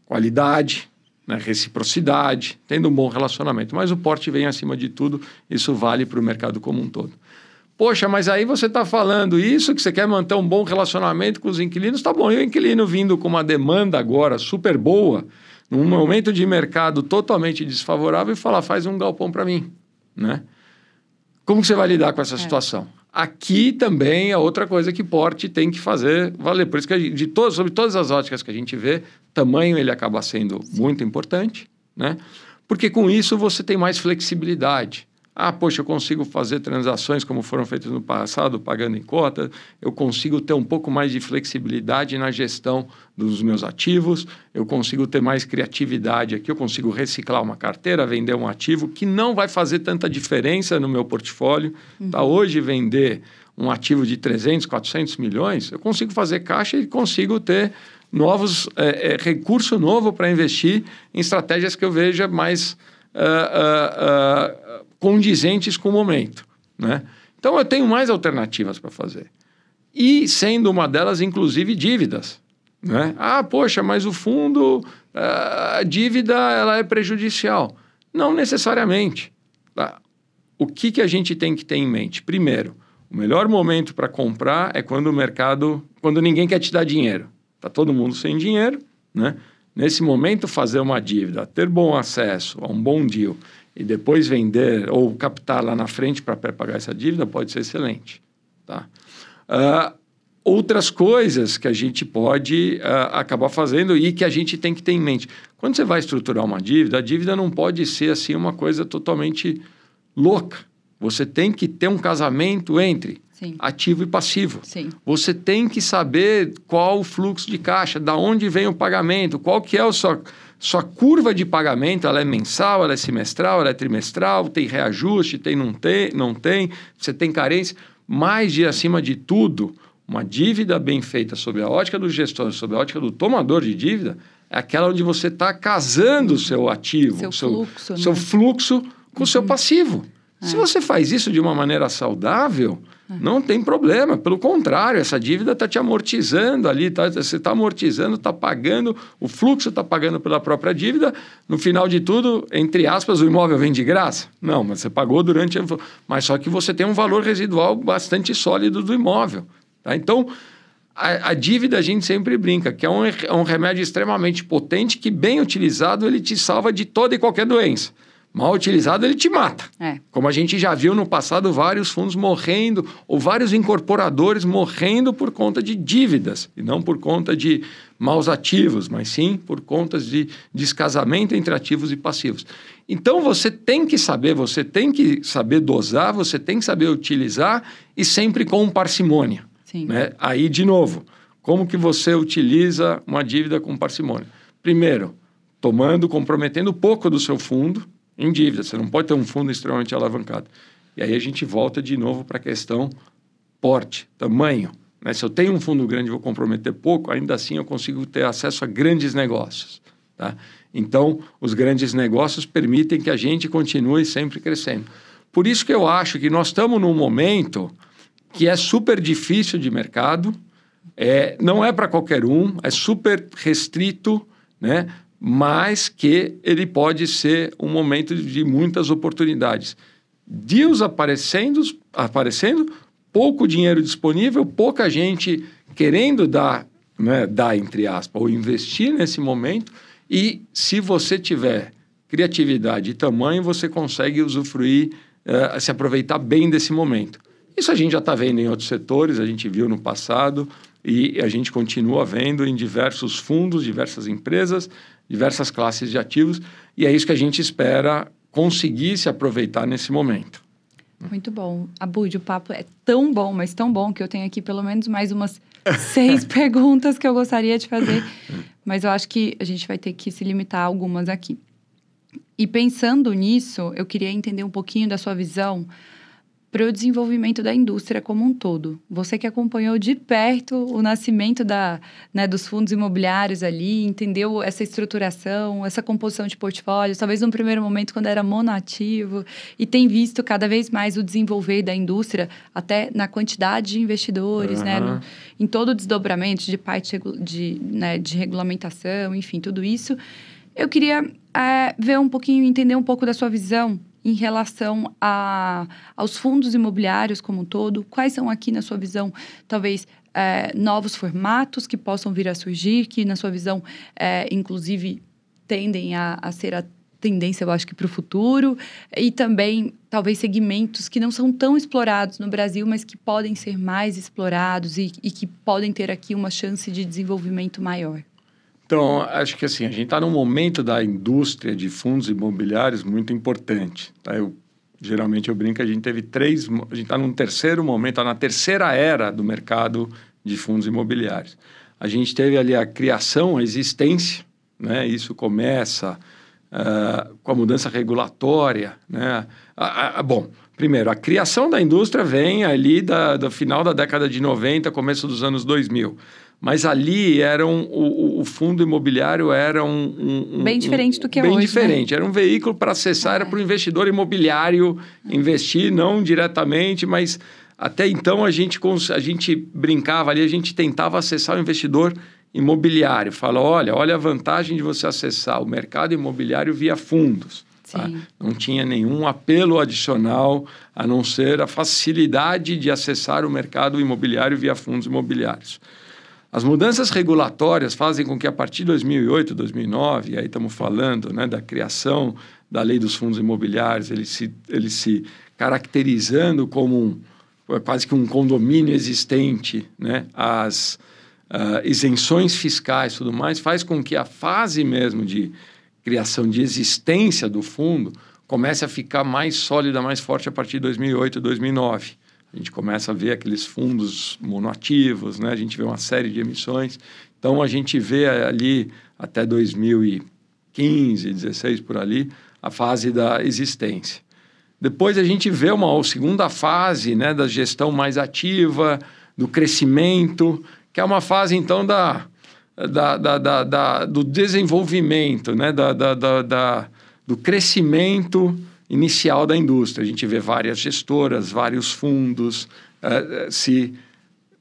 qualidade, né, reciprocidade, tendo um bom relacionamento. Mas o porte vem acima de tudo, isso vale para o mercado como um todo. Poxa, mas aí você está falando isso, que você quer manter um bom relacionamento com os inquilinos? Tá bom, e o inquilino vindo com uma demanda agora super boa, num momento de mercado totalmente desfavorável, e fala, faz um galpão para mim. Né? Como que você vai lidar com essa situação? Aqui também é outra coisa que porte tem que fazer valer. Por isso que sobre todas as óticas que a gente vê, tamanho ele acaba sendo muito importante, né? Porque com isso você tem mais flexibilidade. Poxa, eu consigo fazer transações como foram feitas no passado, pagando em cota, eu consigo ter um pouco mais de flexibilidade na gestão dos meus ativos, eu consigo ter mais criatividade aqui, eu consigo reciclar uma carteira, vender um ativo que não vai fazer tanta diferença no meu portfólio. Tá? Hoje, vender um ativo de 300, 400 milhões, eu consigo fazer caixa e consigo ter recurso novo para investir em estratégias que eu veja mais condizentes com o momento, né? Então, eu tenho mais alternativas para fazer. E, sendo uma delas, inclusive, dívidas. Né? Poxa, mas o fundo, a dívida ela é prejudicial. Não necessariamente. Tá? O que a gente tem que ter em mente? Primeiro, o melhor momento para comprar é quando ninguém quer te dar dinheiro. Está todo mundo sem dinheiro, né? Nesse momento, fazer uma dívida, ter bom acesso a um bom deal e depois vender ou captar lá na frente para pagar essa dívida pode ser excelente. Tá? Outras coisas que a gente pode acabar fazendo e que a gente tem que ter em mente. Quando você vai estruturar uma dívida, a dívida não pode ser assim uma coisa totalmente louca. Você tem que ter um casamento entre ativo e passivo. Sim. Você tem que saber qual o fluxo de caixa, da onde vem o pagamento, qual que é a sua curva de pagamento, ela é mensal, ela é semestral, ela é trimestral, tem reajuste, não tem, você tem carência. Mas, acima de tudo, uma dívida bem feita sob a ótica do gestor, sob a ótica do tomador de dívida, é aquela onde você está casando o seu ativo, seu fluxo com o seu passivo. Se você faz isso de uma maneira saudável, não tem problema. Pelo contrário, essa dívida está te amortizando ali, você está amortizando, está pagando, o fluxo está pagando pela própria dívida. No final de tudo, entre aspas, o imóvel vem de graça? Não, mas você pagou durante... Mas só que você tem um valor residual bastante sólido do imóvel. Tá? Então, a dívida a gente sempre brinca, que é um remédio extremamente potente que, bem utilizado, ele te salva de toda e qualquer doença. Mal utilizado, ele te mata. Como a gente já viu no passado, vários fundos morrendo, ou vários incorporadores morrendo por conta de dívidas, e não por conta de maus ativos, mas sim por conta de descasamento entre ativos e passivos. Então, você tem que saber dosar, você tem que saber utilizar, e sempre com parcimônia. Né? Aí, de novo, como que você utiliza uma dívida com parcimônia? Primeiro, comprometendo pouco do seu fundo em dívida. Você não pode ter um fundo extremamente alavancado. E aí a gente volta de novo para a questão porte, tamanho. Né? Se eu tenho um fundo grande e vou comprometer pouco, ainda assim eu consigo ter acesso a grandes negócios. Tá? Então, os grandes negócios permitem que a gente continue sempre crescendo. Por isso que eu acho que nós estamos num momento que é super difícil de mercado, não é para qualquer um, é super restrito, né? Mas que ele pode ser um momento de muitas oportunidades. Deals aparecendo, pouco dinheiro disponível, pouca gente querendo dar, entre aspas, ou investir nesse momento, e se você tiver criatividade e tamanho, você consegue usufruir, se aproveitar bem desse momento. Isso a gente já está vendo em outros setores, a gente viu no passado, e a gente continua vendo em diversos fundos, diversas empresas, diversas classes de ativos, e é isso que a gente espera conseguir se aproveitar nesse momento. Muito bom. Abud, o papo é tão bom, mas tão bom, que eu tenho aqui pelo menos mais umas 6 perguntas que eu gostaria de fazer, mas eu acho que a gente vai ter que se limitar a algumas aqui. E pensando nisso, eu queria entender um pouquinho da sua visão para o desenvolvimento da indústria como um todo. Você que acompanhou de perto o nascimento dos fundos imobiliários ali, entendeu essa estruturação, essa composição de portfólios, talvez num primeiro momento quando era monoativo, e tem visto cada vez mais o desenvolver da indústria, até na quantidade de investidores, em todo o desdobramento de parte de regulamentação, enfim, tudo isso. Eu queria ver um pouquinho, entender um pouco da sua visão em relação aos fundos imobiliários como um todo. Quais são aqui, na sua visão, talvez, novos formatos que possam vir a surgir, que, na sua visão, inclusive, tendem a ser a tendência, eu acho que, para o futuro, e também, talvez, segmentos que não são tão explorados no Brasil, mas que podem ser mais explorados e que podem ter aqui uma chance de desenvolvimento maior. Então, acho que assim, a gente está num momento da indústria de fundos imobiliários muito importante. Tá? Geralmente eu brinco, a gente está num terceiro momento, está na terceira era do mercado de fundos imobiliários. A gente teve ali a criação, a existência, né? Isso começa com a mudança regulatória, né? Bom, primeiro, a criação da indústria vem ali do final da década de 90, começo dos anos 2000. Mas ali o fundo imobiliário era bem diferente do que é hoje. Bem diferente. Né? Era um veículo para acessar, era para o investidor imobiliário investir, não diretamente, mas até então a gente brincava ali, a gente tentava acessar o investidor imobiliário. Fala, olha a vantagem de você acessar o mercado imobiliário via fundos. Tá? Não tinha nenhum apelo adicional, a não ser a facilidade de acessar o mercado imobiliário via fundos imobiliários. As mudanças regulatórias fazem com que, a partir de 2008, 2009, e aí estamos falando, né, da criação da lei dos fundos imobiliários, ele se caracterizando como quase que um condomínio existente, né, as isenções fiscais e tudo mais, faz com que a fase mesmo de criação de existência do fundo comece a ficar mais sólida, mais forte a partir de 2008, 2009. A gente começa a ver aqueles fundos monoativos, né? A gente vê uma série de emissões. Então, a gente vê ali, até 2015, 2016, por ali, a fase da existência. Depois, a gente vê uma segunda fase, né, da gestão mais ativa, do crescimento, que é uma fase, então, do desenvolvimento, né, do crescimento inicial da indústria. A gente vê várias gestoras, vários fundos se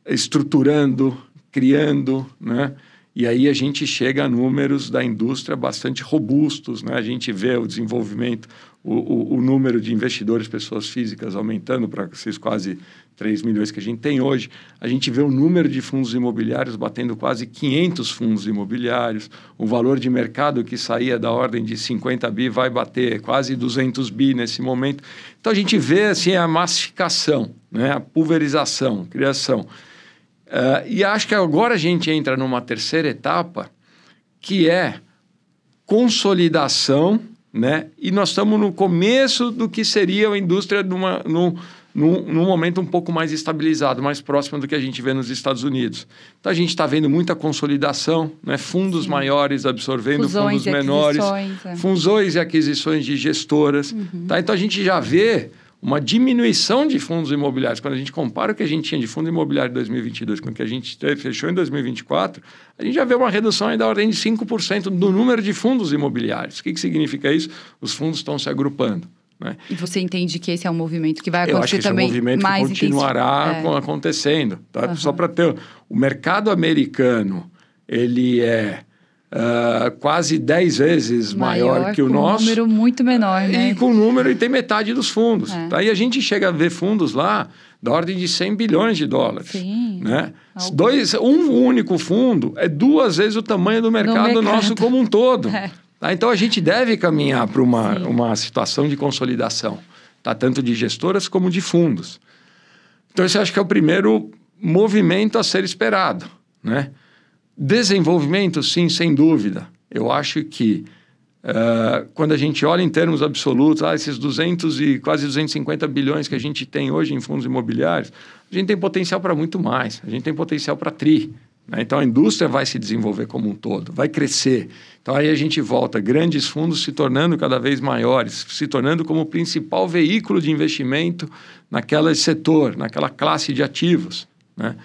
estruturando, criando, né? E aí a gente chega a números da indústria bastante robustos, né? A gente vê o desenvolvimento, o número de investidores, pessoas físicas, aumentando para esses quase 3 milhões que a gente tem hoje, a gente vê o número de fundos imobiliários batendo quase 500 fundos imobiliários, o valor de mercado que saía da ordem de 50 bi vai bater quase 200 bi nesse momento. Então, a gente vê assim, a massificação, né? A pulverização, criação. E acho que agora a gente entra numa terceira etapa, que é consolidação, né? E nós estamos no começo do que seria a indústria num momento um pouco mais estabilizado, mais próximo do que a gente vê nos Estados Unidos. Então, a gente está vendo muita consolidação, né? Fundos maiores absorvendo fusões fundos menores, fusões e aquisições de gestoras. Tá? Então, a gente já vê uma diminuição de fundos imobiliários. Quando a gente compara o que a gente tinha de fundo imobiliário em 2022 com o que a gente fechou em 2024, a gente já vê uma redução aí da ordem de 5% do número de fundos imobiliários. O que significa isso? Os fundos estão se agrupando. Né? E você entende que esse é um movimento que vai acontecer também mais intenso? Eu acho que esse é um movimento que continuará acontecendo. Tá? Só para ter... O mercado americano, ele é quase 10 vezes maior que o nosso. Com um número muito menor, né? E com número, e tem metade dos fundos. Tá? E a gente chega a ver fundos lá da ordem de 100 bilhões de dólares. Sim. Né? Um único fundo é 2 vezes o tamanho do mercado nosso como um todo. Tá? Então, a gente deve caminhar para uma situação de consolidação, tá? Tanto de gestoras como de fundos. Então, esse acho que é o primeiro movimento a ser esperado. Né? Desenvolvimento, sim, sem dúvida. Eu acho que quando a gente olha em termos absolutos, esses 200 e quase 250 bilhões que a gente tem hoje em fundos imobiliários, a gente tem potencial para muito mais. A gente tem potencial para tri. Né? Então, a indústria vai se desenvolver como um todo, vai crescer. Então, aí a gente volta, grandes fundos se tornando cada vez maiores, se tornando como o principal veículo de investimento naquele setor, naquela classe de ativos. Né?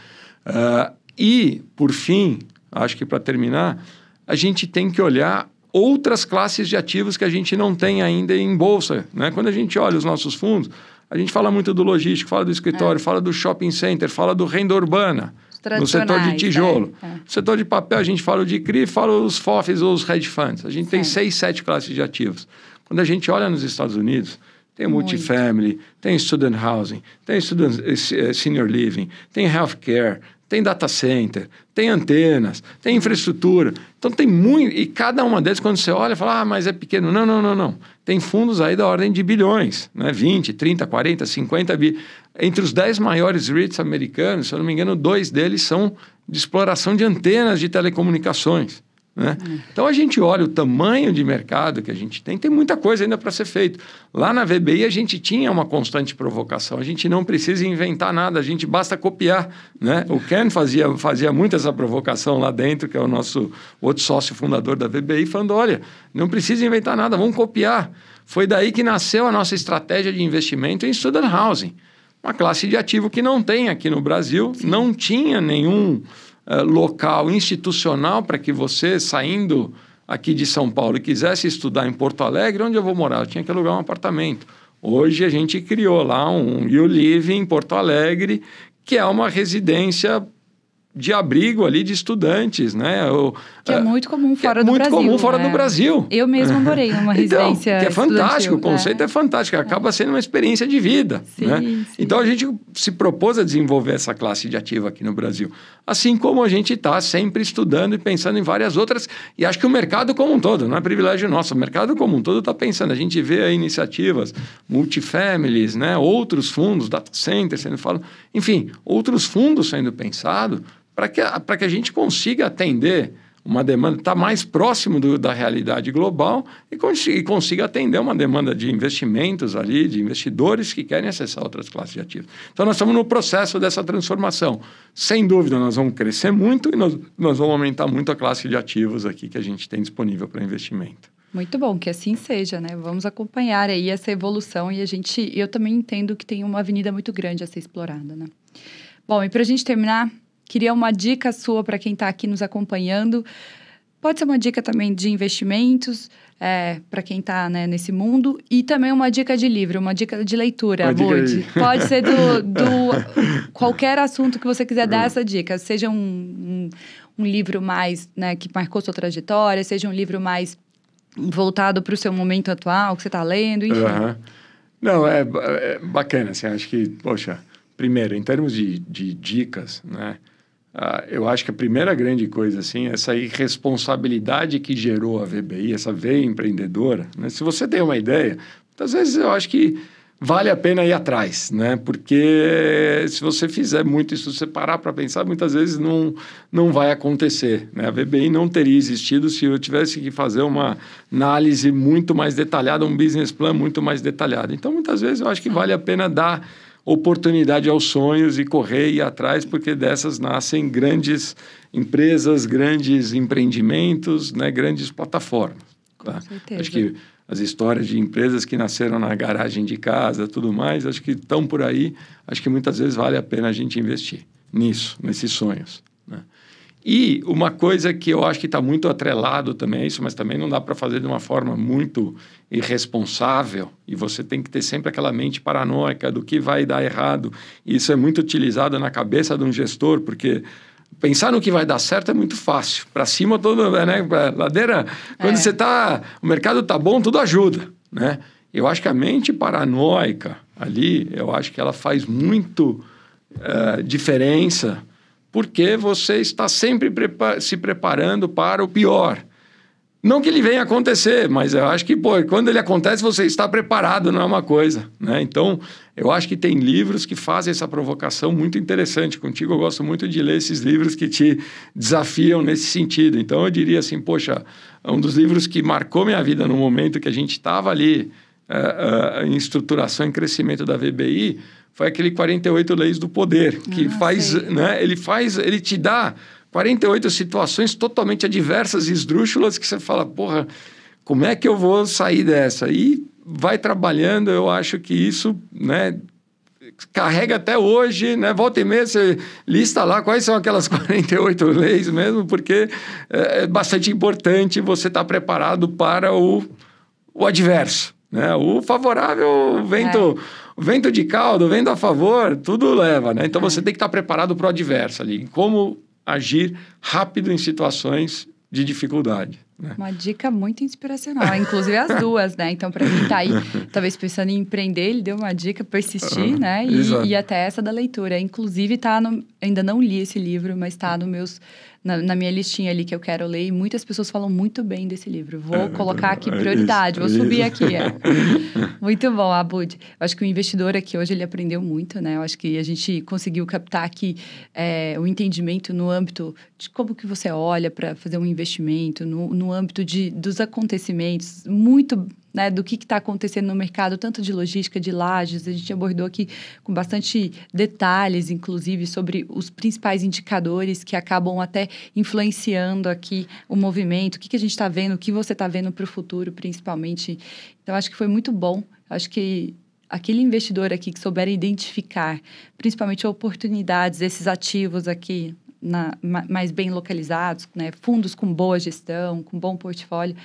E, por fim, acho que para terminar, a gente tem que olhar outras classes de ativos que a gente não tem ainda em bolsa. Né? Quando a gente olha os nossos fundos, a gente fala muito do logístico, fala do escritório, fala do shopping center, fala do renda urbana, no setor de tijolo. No setor de papel, a gente fala de CRI, fala os FOFs ou os hedge funds. A gente tem 6, 7 classes de ativos. Quando a gente olha nos Estados Unidos, tem multifamily, tem student housing, tem senior living, tem healthcare, tem data center, tem antenas, tem infraestrutura. Então, tem muito... E cada uma delas, quando você olha, fala, mas é pequeno. Não. Tem fundos aí da ordem de bilhões, né? 20, 30, 40, 50 bi. Entre os 10 maiores REITs americanos, se eu não me engano, 2 deles são de exploração de antenas de telecomunicações. Né? Então, a gente olha o tamanho de mercado que a gente tem muita coisa ainda para ser feito. Lá na VBI, a gente tinha uma constante provocação. A gente não precisa inventar nada, a gente basta copiar. Né? O Ken fazia muito essa provocação lá dentro, que é o nosso outro sócio fundador da VBI, falando, olha, não precisa inventar nada, vamos copiar. Foi daí que nasceu a nossa estratégia de investimento em student housing. Uma classe de ativo que não tem aqui no Brasil, não tinha nenhum... local institucional para que você, saindo aqui de São Paulo e quisesse estudar em Porto Alegre, onde eu vou morar? Eu tinha que alugar um apartamento. Hoje a gente criou lá um You Live em Porto Alegre, que é uma residência de abrigo ali de estudantes, né? Que é muito comum fora do Brasil. Muito comum fora do Brasil. Eu mesmo morei numa residência que é fantástico, o conceito é fantástico, acaba sendo uma experiência de vida. Sim, né? sim. Então, a gente se propôs a desenvolver essa classe de ativo aqui no Brasil. Assim como a gente está sempre estudando e pensando em várias outras, e acho que o mercado como um todo, não é privilégio nosso, o mercado como um todo está pensando, a gente vê aí iniciativas, multifamilies, né? Outros fundos, data centers sendo falado, enfim, outros fundos sendo pensados, para que a gente consiga atender uma demanda, estar mais próximo da realidade global e consiga atender uma demanda de investimentos ali, de investidores que querem acessar outras classes de ativos. Então, nós estamos no processo dessa transformação. Sem dúvida, nós vamos crescer muito e nós vamos aumentar muito a classe de ativos aqui que a gente tem disponível para investimento. Muito bom, que assim seja, né? Vamos acompanhar aí essa evolução e eu também entendo que tem uma avenida muito grande a ser explorada, né? Bom, e para a gente terminar, queria uma dica sua para quem está aqui nos acompanhando. Pode ser uma dica também de investimentos, para quem está, né, nesse mundo. E também uma dica de livro, uma dica de leitura, Woody. Pode ser do qualquer assunto que você quiser dar essa dica. Seja um livro mais, né, que marcou sua trajetória, seja um livro mais voltado para o seu momento atual, que você está lendo, enfim. Não, é bacana, assim, acho que, poxa, primeiro, em termos de dicas, né, eu acho que a primeira grande coisa, assim, é essa irresponsabilidade que gerou a VBI, essa veia empreendedora, né, se você tem uma ideia, muitas vezes eu acho que vale a pena ir atrás, né? Porque se você fizer muito isso, se você parar para pensar, muitas vezes não vai acontecer, né? A VBI não teria existido se eu tivesse que fazer uma análise muito mais detalhada, um business plan muito mais detalhado. Então, muitas vezes, eu acho que vale a pena dar oportunidade aos sonhos e correr e ir atrás, porque dessas nascem grandes empresas, grandes empreendimentos, né? Grandes plataformas. Tá? Com certeza. Acho que as histórias de empresas que nasceram na garagem de casa, tudo mais, acho que estão por aí. Acho que muitas vezes vale a pena a gente investir nisso, nesses sonhos, né? E uma coisa que eu acho que está muito atrelado também a isso, mas também não dá para fazer de uma forma muito irresponsável, e você tem que ter sempre aquela mente paranoica do que vai dar errado. E isso é muito utilizado na cabeça de um gestor, porque pensar no que vai dar certo é muito fácil. Para cima, todo, né? Ladeira, quando você tá... O mercado tá bom, tudo ajuda, né? Eu acho que a mente paranoica ali, eu acho que ela faz muito diferença, porque você está sempre se preparando para o pior. Não que ele venha acontecer, mas eu acho que, quando ele acontece, você está preparado, não é uma coisa, né? Então, eu acho que tem livros que fazem essa provocação muito interessante. Contigo, eu gosto muito de ler esses livros que te desafiam nesse sentido. Então, eu diria assim, poxa, um dos livros que marcou minha vida no momento que a gente estava ali em estruturação e crescimento da VBI foi aquele 48 Leis do Poder, que né? Ele te dá 48 situações totalmente adversas e esdrúxulas que você fala, porra, como é que eu vou sair dessa? E vai trabalhando, eu acho que isso, né, carrega até hoje, né? Volta e meia você lista lá quais são aquelas 48 leis mesmo, porque é bastante importante você estar preparado para o adverso, né? O favorável, o vento de caldo, o vento a favor, tudo leva, né? Então você tem que estar preparado para o adverso ali. Como agir rápido em situações de dificuldade, né? Uma dica muito inspiracional, inclusive as duas, né? Então, para quem está aí, talvez pensando em empreender, ele deu uma dica, persistir, né? E até essa da leitura. Inclusive, ainda não li esse livro, mas está na minha listinha ali que eu quero ler, e muitas pessoas falam muito bem desse livro. Vou colocar aqui prioridade, vou subir aqui. Muito bom, Abud. Eu acho que o investidor aqui hoje, ele aprendeu muito, né? Eu acho que a gente conseguiu captar aqui o entendimento no âmbito de como que você olha para fazer um investimento, no âmbito dos acontecimentos, muito, né, do que está acontecendo no mercado, tanto de logística, de lajes. A gente abordou aqui com bastante detalhes, inclusive, sobre os principais indicadores que acabam até influenciando aqui o movimento, o que a gente está vendo, o que você está vendo para o futuro, principalmente. Então, acho que foi muito bom. Acho que aquele investidor aqui que souber identificar, principalmente oportunidades, esses ativos aqui, mais bem localizados, né, fundos com boa gestão, com bom portfólio,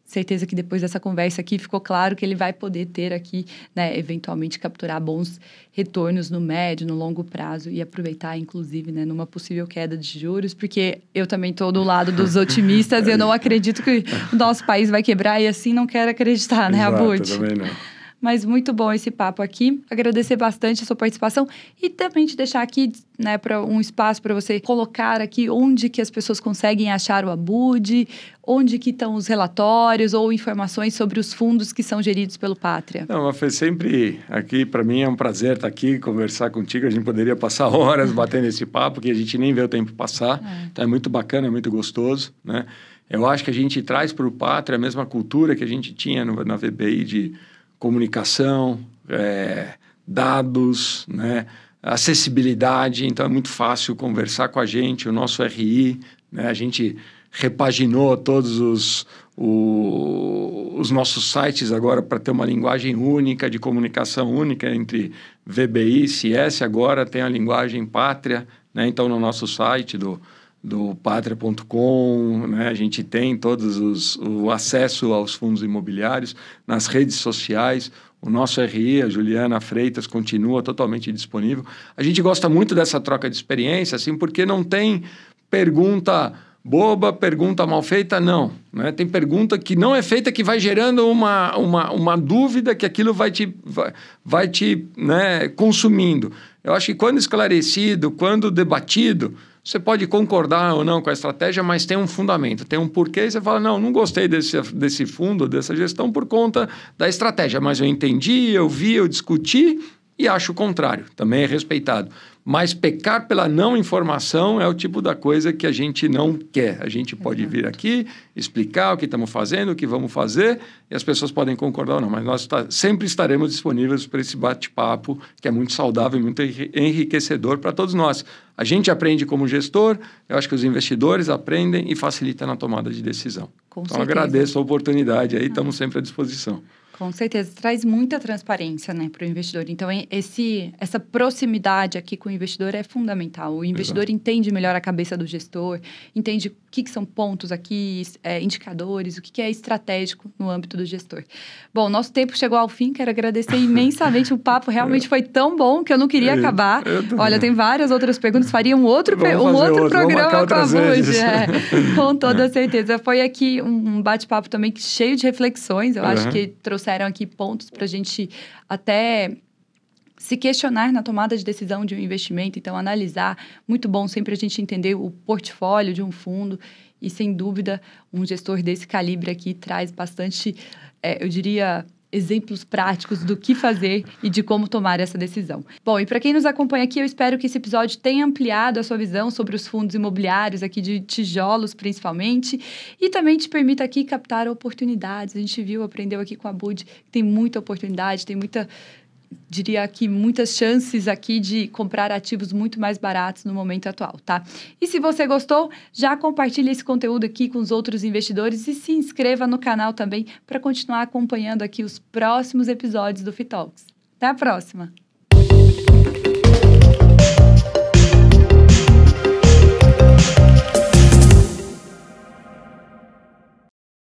certeza que depois dessa conversa aqui ficou claro que ele vai poder ter aqui, né, eventualmente capturar bons retornos no médio, no longo prazo e aproveitar, inclusive, né, numa possível queda de juros, porque eu também estou do lado dos otimistas e eu não acredito que o nosso país vai quebrar e assim não quero acreditar, né, Abud? Exato, também não. Mas muito bom esse papo aqui. Agradecer bastante a sua participação e também te deixar aqui, né, para um espaço para você colocar aqui onde que as pessoas conseguem achar o Abud, onde que estão os relatórios ou informações sobre os fundos que são geridos pelo Pátria. Não, mas foi sempre aqui, para mim é um prazer estar aqui, conversar contigo. A gente poderia passar horas batendo esse papo, que a gente nem vê o tempo passar. Então é muito bacana, é muito gostoso, né? Eu acho que a gente traz para o Pátria a mesma cultura que a gente tinha na VBI de comunicação, dados, né, acessibilidade. Então é muito fácil conversar com a gente, o nosso RI, né, a gente repaginou todos os nossos sites agora para ter uma linguagem única, de comunicação única entre VBI e CS. Agora tem a linguagem Pátria, né? Então no nosso site do patria.com, né? A gente tem o acesso aos fundos imobiliários nas redes sociais. O nosso RI, a Juliana Freitas, continua totalmente disponível. A gente gosta muito dessa troca de experiência, assim, porque não tem pergunta boba, pergunta mal feita, não. Né? Tem pergunta que não é feita que vai gerando uma dúvida que aquilo vai te né, consumindo. Eu acho que quando esclarecido, quando debatido, você pode concordar ou não com a estratégia, mas tem um fundamento, tem um porquê, e você fala, não gostei desse fundo, dessa gestão por conta da estratégia, mas eu entendi, eu vi, eu discuti e acho o contrário, também é respeitado. Mas pecar pela não informação é o tipo da coisa que a gente não quer. A gente pode vir aqui, explicar o que estamos fazendo, o que vamos fazer, e as pessoas podem concordar ou não, mas nós sempre estaremos disponíveis para esse bate-papo, que é muito saudável e muito enriquecedor para todos nós. A gente aprende como gestor, eu acho que os investidores aprendem e facilita na tomada de decisão. Então, agradeço a oportunidade aí, estamos sempre à disposição. Com certeza, traz muita transparência, né, para o investidor. Então, essa proximidade aqui com o investidor é fundamental. O investidor entende melhor a cabeça do gestor, entende o que são pontos aqui, indicadores, o que é estratégico no âmbito do gestor. Bom, nosso tempo chegou ao fim, quero agradecer imensamente. O papo realmente foi tão bom que eu não queria acabar. Olha, tem várias outras perguntas, faria um outro programa com a Bud. Com toda certeza. Foi aqui um bate-papo também cheio de reflexões. Eu acho que trouxeram aqui pontos para a gente até se questionar na tomada de decisão de um investimento. Então, analisar, muito bom sempre a gente entender o portfólio de um fundo e, sem dúvida, um gestor desse calibre aqui traz bastante, eu diria, exemplos práticos do que fazer e de como tomar essa decisão. Bom, e para quem nos acompanha aqui, eu espero que esse episódio tenha ampliado a sua visão sobre os fundos imobiliários aqui de tijolos, principalmente, e também te permita aqui captar oportunidades. A gente aprendeu aqui com a Bud, que tem muita oportunidade, tem diria aqui, muitas chances aqui de comprar ativos muito mais baratos no momento atual, tá? E se você gostou, já compartilhe esse conteúdo aqui com os outros investidores e se inscreva no canal também para continuar acompanhando aqui os próximos episódios do FITalks. Até a próxima!